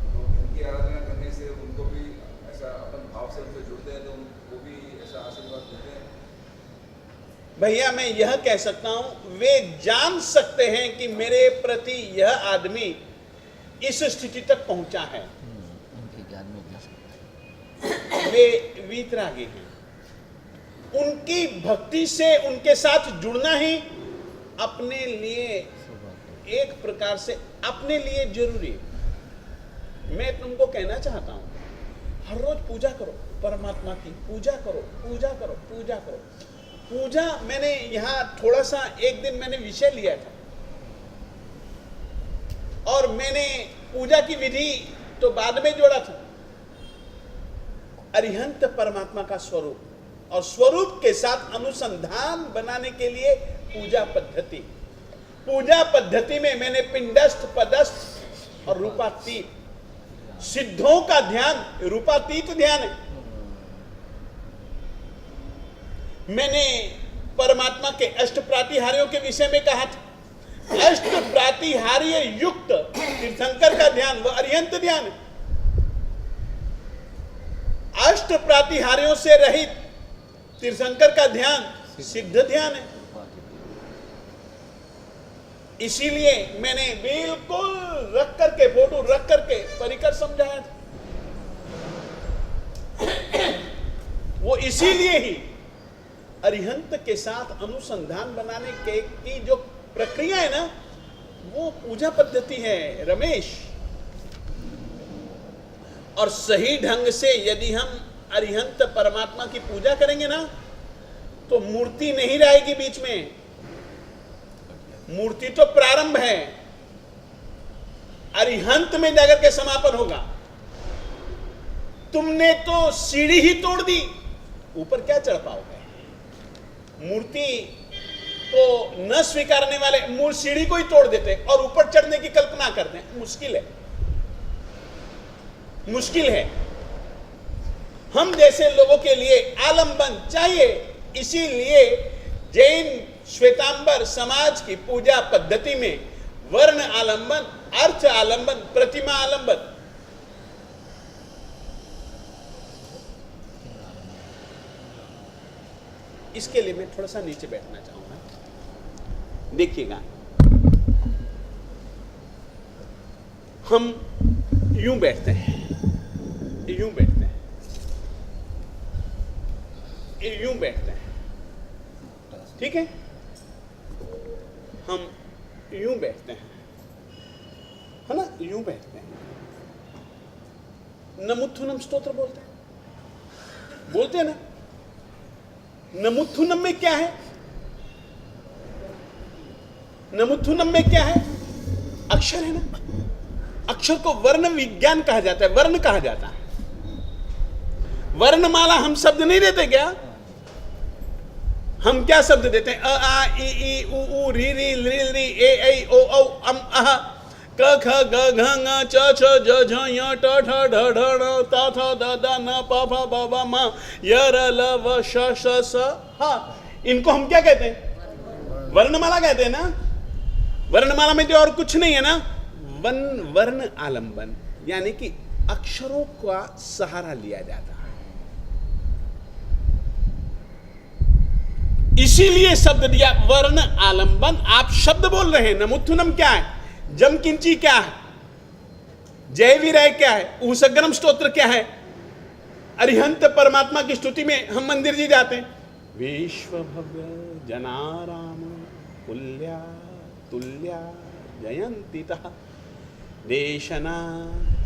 तो उनकी आराधना करने से उनको भी ऐसा अपन भाव से उनसे जुड़ते हैं, तो उनको भी ऐसा आशीर्वाद देते हैं। भैया मैं यह कह सकता हूं, वे जान सकते हैं कि मेरे प्रति यह आदमी इस स्थिति तक पहुंचा है। उनके ज्ञान में जा सकता है। वे वीतरागी हैं। उनकी भक्ति से उनके साथ जुड़ना ही अपने लिए एक प्रकार से अपने लिए जरूरी है। मैं तुमको कहना चाहता हूं, हर रोज पूजा करो, परमात्मा की पूजा करो, पूजा करो, पूजा करो। पूजा मैंने यहाँ थोड़ा सा एक दिन मैंने विषय लिया था, और मैंने पूजा की विधि तो बाद में जोड़ा था। अरिहंत परमात्मा का स्वरूप, और स्वरूप के साथ अनुसंधान बनाने के लिए पूजा पद्धति। पूजा पद्धति में मैंने पिंडस्थ, पदस्थ और रूपातीत, सिद्धों का ध्यान रूपातीत ध्यान है। मैंने परमात्मा के अष्ट प्रातिहार्यों के विषय में कहा था। अष्ट प्रातिहार्य युक्त तीर्थंकर का ध्यान वह अरिहंत ध्यान है। अष्ट प्रातिहार्यों से रहित तीर्थंकर का ध्यान सिद्ध ध्यान है। इसीलिए मैंने बिल्कुल रख करके, फोटो रख करके परिकर समझाया था। वो इसीलिए ही अरिहंत के साथ अनुसंधान बनाने के की जो प्रक्रिया है ना, वो पूजा पद्धति है रमेश। और सही ढंग से यदि हम अरिहंत परमात्मा की पूजा करेंगे ना, तो मूर्ति नहीं रहेगी बीच में। मूर्ति तो प्रारंभ है, अरिहंत में जाकर के समापन होगा। तुमने तो सीढ़ी ही तोड़ दी, ऊपर क्या चढ़ पाओगे? मूर्ति को न स्वीकारने वाले सीढ़ी को ही तोड़ देते और ऊपर चढ़ने की कल्पना करते हैं। मुश्किल है, मुश्किल है। हम जैसे लोगों के लिए आलंबन चाहिए। इसीलिए जैन श्वेतांबर समाज की पूजा पद्धति में वर्ण आलंबन, अर्थ आलंबन, प्रतिमा आलंबन, इसके लिए मैं थोड़ा सा नीचे बैठना चाहूंगा। देखिएगा, हम यूं बैठते हैं, यूं बैठते हैं, यूं बैठते हैं, ठीक है? हम यूं बैठते हैं, है ना? यूं बैठते हैं, नमुत्थुनम स्तोत्र बोलते हैं, बोलते हैं ना? नमुत्थुनम में क्या है? नमुत्थुनम में क्या है? अक्षर है ना। अक्षर को वर्ण विज्ञान कहा जाता है, वर्ण कहा जाता है। वर्णमाला हम शब्द नहीं देते क्या? हम क्या शब्द देते हैं? अ आ इ ई उ ऊ री री ली ली ए ऐ ओ औ अम अह क ख ग घ ङ च छ ज झ य ट ठ ढ ढ ण त थ द द न प फ ब भ म य र ल व श श स ह। इनको हम क्या कहते हैं? वर्णमाला कहते हैं ना। वर्णमाला में जो और कुछ नहीं है ना, वर्ण आलंबन, यानी कि अक्षरों का सहारा लिया जाता है। इसीलिए शब्द दिया वर्ण आलंबन। आप शब्द बोल रहे हैं। नमुत्थुनम क्या है? जम किंची क्या है? जय विरय क्या है? ऊसग्रम स्तोत्र क्या है? अरिहंत परमात्मा की स्तुति में हम मंदिर जी जाते हैं। विश्व भव्य जनाराम कुल्या तुल्या जयंतितः देशना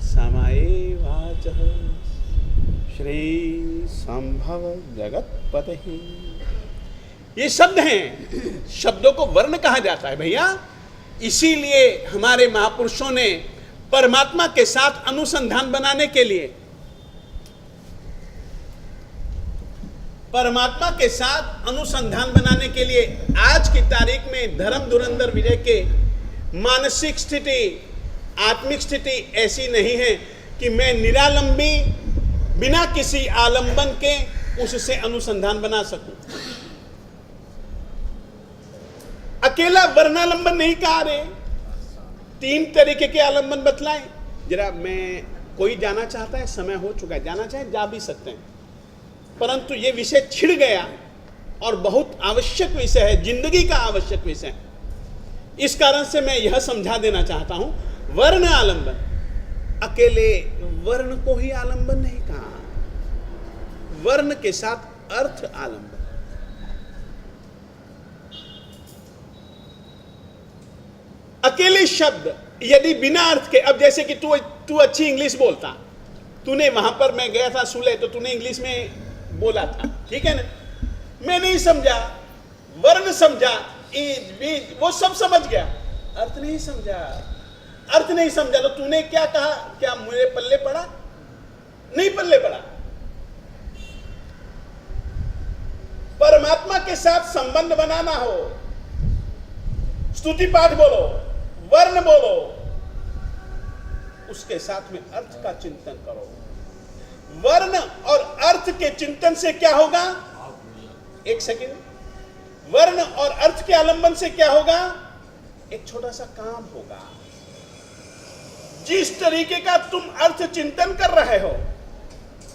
समये वाचः श्री संभव जगतपते। ये शब्द हैं, शब्दों को वर्ण कहा जाता है भैया। इसीलिए हमारे महापुरुषों ने परमात्मा के साथ अनुसंधान बनाने के लिए, परमात्मा के साथ अनुसंधान बनाने के लिए आज की तारीख में धर्म धुरंधर विजय के मानसिक स्थिति, आत्मिक स्थिति ऐसी नहीं है कि मैं निरालंबी बिना किसी आलंबन के उससे अनुसंधान बना सकूं। अकेला वर्णालंबन नहीं कहा रे, 3 तरीके के आलंबन बतलाएं जरा। मैं कोई जाना चाहता है, समय हो चुका है, जाना चाहे जा भी सकते हैं, परंतु ये विषय छिड़ गया और बहुत आवश्यक विषय है, जिंदगी का आवश्यक विषय है। इस कारण से मैं यह समझा देना चाहता हूं, वर्ण आलंबन, अकेले वर्ण को ही आलंबन नहीं कहा, वर्ण के साथ अर्थ आलंबन। अकेले शब्द यदि बिना अर्थ के, अब जैसे कि तू अच्छी इंग्लिश बोलता, तूने वहां पर, मैं गया था सुले, तो तूने इंग्लिश में बोला था, ठीक है ना? मैं नहीं समझा, वर्ण समझा, वो सब समझ गया, अर्थ नहीं समझा। अर्थ नहीं समझा। तो तूने क्या कहा, क्या मेरे पल्ले पड़ा? नहीं पल्ले पड़ा। परमात्मा के साथ संबंध बनाना हो, स्तुति पाठ बोलो, वर्ण बोलो, उसके साथ में अर्थ का चिंतन करो। वर्ण और अर्थ के चिंतन से क्या होगा? एक सेकंड। वर्ण और अर्थ के आलंबन से क्या होगा? एक छोटा सा काम होगा। जिस तरीके का तुम अर्थ चिंतन कर रहे हो,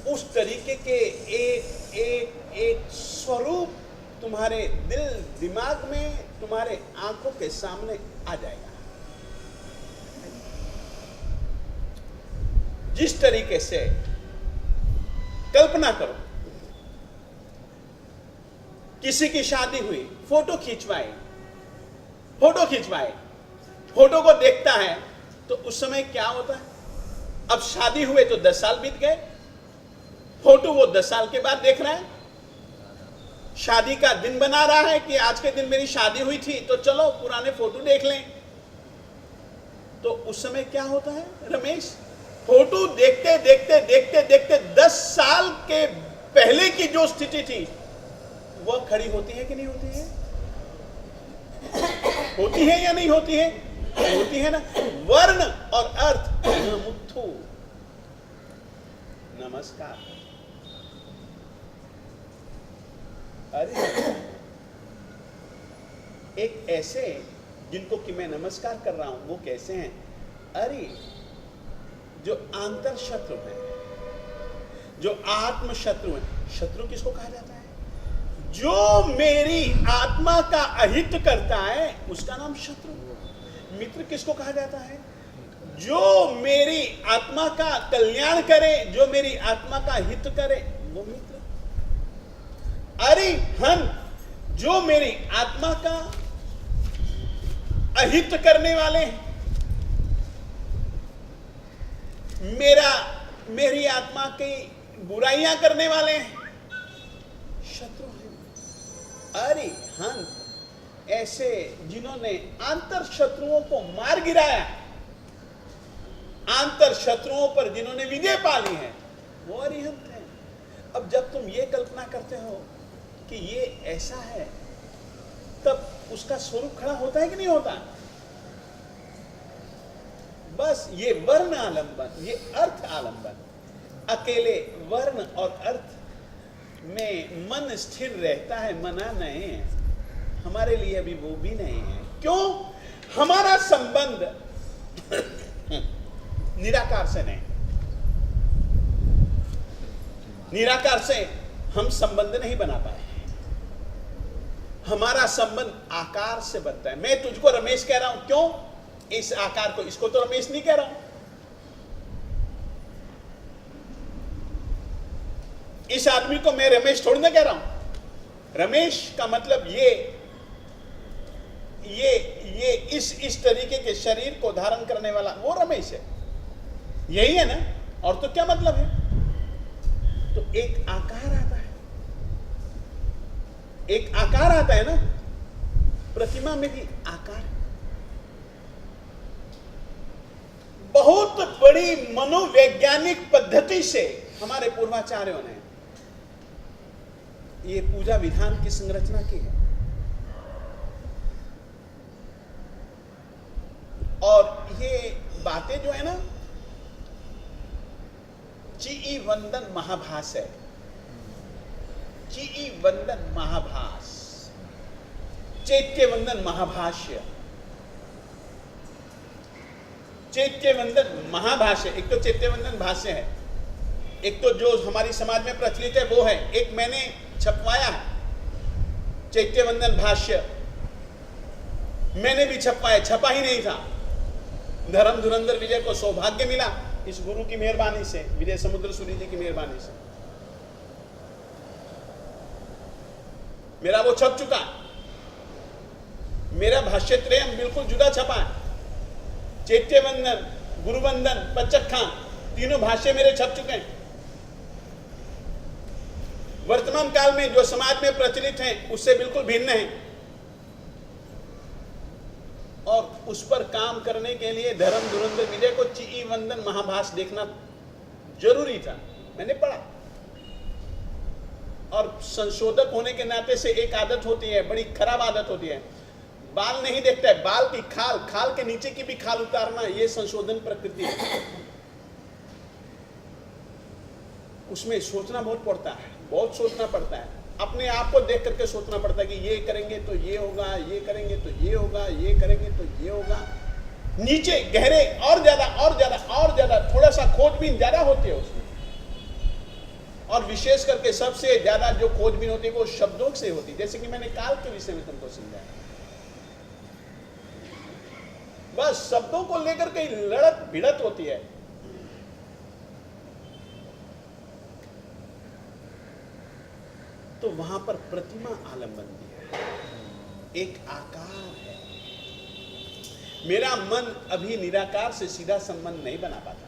उस तरीके के एक स्वरूप तुम्हारे दिल दिमाग में, तुम्हारे आंखों के सामने आ जाएगा। जिस तरीके से, कल्पना करो, किसी की शादी हुई, फोटो खिंचवाए, फोटो को देखता है तो उस समय क्या होता है? अब शादी हुए तो 10 साल बीत गए, फोटो वो 10 साल के बाद देख रहा है। शादी का दिन बना रहा है कि आज के दिन मेरी शादी हुई थी, तो चलो पुराने फोटो देख लें। तो उस समय क्या होता है रमेश? फोटो देखते देखते देखते देखते 10 साल के पहले की जो स्थिति थी वह खड़ी होती है कि नहीं होती है? होती है या नहीं होती है? होती है ना। वर्ण और अर्थ मुथु, नमस्कार। अरे एक ऐसे जिनको कि मैं नमस्कार कर रहा हूं, वो कैसे हैं? अरे जो आंतर शत्रु है, जो आत्म शत्रु है। शत्रु किसको कहा जाता है? जो मेरी आत्मा का अहित करता है उसका नाम शत्रु। मित्र किसको कहा जाता है? जो मेरी आत्मा का कल्याण करे, जो मेरी आत्मा का हित करे, वो मित्र। अरिहंत, जो मेरी आत्मा का अहित करने वाले हैं, मेरी आत्मा की बुराइयां करने वाले हैं, शत्रु हैं। अरिहंत ऐसे जिन्होंने आंतर शत्रुओं को मार गिराया, आंतर शत्रुओं पर जिन्होंने विजय पाली है, वो अरिहंत हैं। अब जब तुम ये कल्पना करते हो कि ये ऐसा है, तब उसका स्वरूप खड़ा होता है कि नहीं होता? बस ये वर्ण आलंबन, ये अर्थ आलंबन, अकेले वर्ण और अर्थ में मन स्थिर रहता है, मना नहीं है। हमारे लिए अभी वो भी नहीं है। क्यों? हमारा संबंध निराकार से नहीं। निराकार से हम संबंध नहीं बना पाए। हमारा संबंध आकार से बनता है। मैं तुझको रमेश कह रहा हूं, क्यों? इस आकार को, इसको तो रमेश नहीं कह रहा हूं। इस आदमी को मैं रमेश थोड़ी ना कह रहा हूं। रमेश का मतलब ये इस तरीके के शरीर को धारण करने वाला वो रमेश है। यही है ना? और तो क्या मतलब है? तो एक आकार आता है, एक आकार आता है ना। प्रतिमा में भी आकार है। बहुत बड़ी मनोवैज्ञानिक पद्धति से हमारे पूर्वाचार्यों ने ये पूजा विधान की संरचना की है। और ये बातें जो है ना, चिई वंदन महाभास है। चिई वंदन महाभास, चैत्य वंदन महाभाष्य, चैत्य वंदन महाभाष्य। एक तो चैत्य वंदन भाष्य है, एक तो जो हमारी समाज में प्रचलित है वो है। एक मैंने छपवाया है चैत्य वंदन भाष्य, मैंने भी छपवाया, छपा ही नहीं था। धर्म धुरंधर विजय को सौभाग्य मिला इस गुरु की मेहरबानी से, विजय समुद्र सूरी जी की मेहरबानी से। मेरा वो छप चुका। मेरा भाष्य त्रयम बिल्कुल जुदा छपा है। चैत्य वंदन, गुरुवंदन, पंचखान, तीनों भाष्य मेरे छप चुके हैं। वर्तमान काल में जो समाज में प्रचलित हैं उससे बिल्कुल भिन्न है। और उस पर काम करने के लिए धर्म धुरंधर विजय को चिई वंदन महाभाष देखना जरूरी था। मैंने पढ़ा। और संशोधक होने के नाते से एक आदत होती है, बड़ी खराब आदत होती है, बाल नहीं देखता है, बाल की खाल, खाल के नीचे की भी खाल उतारना, ये संशोधन प्रकृति है। उसमें सोचना बहुत पड़ता है, बहुत सोचना पड़ता है। अपने आप को देख करके सोचना पड़ता है कि ये करेंगे तो ये होगा, ये करेंगे तो ये होगा, ये करेंगे तो ये होगा। नीचे गहरे और ज्यादा और ज्यादा और ज्यादा थोड़ा सा खोजबीन ज्यादा होती है उसमें। और विशेष करके सबसे ज्यादा जो खोजबीन होती है वो शब्दों से होती है। जैसे कि मैंने काल के विषय में तुमको समझाया, बस शब्दों को लेकर के लड़त भिड़त होती है। तो वहां पर प्रतिमा आलंबन दी है, एक आकार है। मेरा मन अभी निराकार से सीधा संबंध नहीं बना पाता,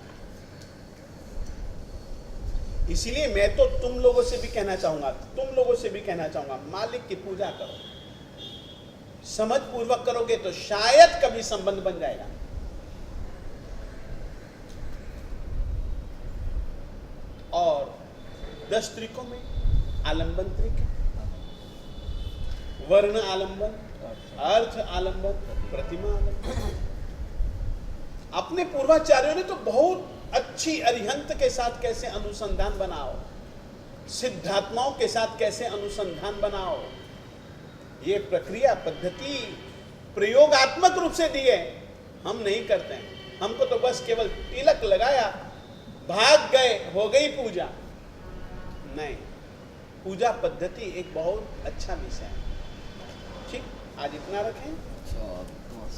इसीलिए मैं तो तुम लोगों से भी कहना चाहूंगा, मालिक की पूजा करो। समझ पूर्वक करोगे तो शायद कभी संबंध बन जाएगा। और 10 तरीकों में आलंबन तरीका, वर्ण आलंबन, अर्थ आलंबन, प्रतिमा आलंबन। अपने पूर्वाचार्यों ने तो बहुत अच्छी अरिहंत के साथ कैसे अनुसंधान बनाओ, सिद्धात्माओं के साथ कैसे अनुसंधान बनाओ, ये प्रक्रिया पद्धति प्रयोगात्मक रूप से दी है। हम नहीं करते हैं, हमको तो बस केवल तिलक लगाया, भाग गए, हो गई पूजा। नहीं, पूजा पद्धति एक बहुत अच्छा विषय है। ठीक, आज इतना रखें।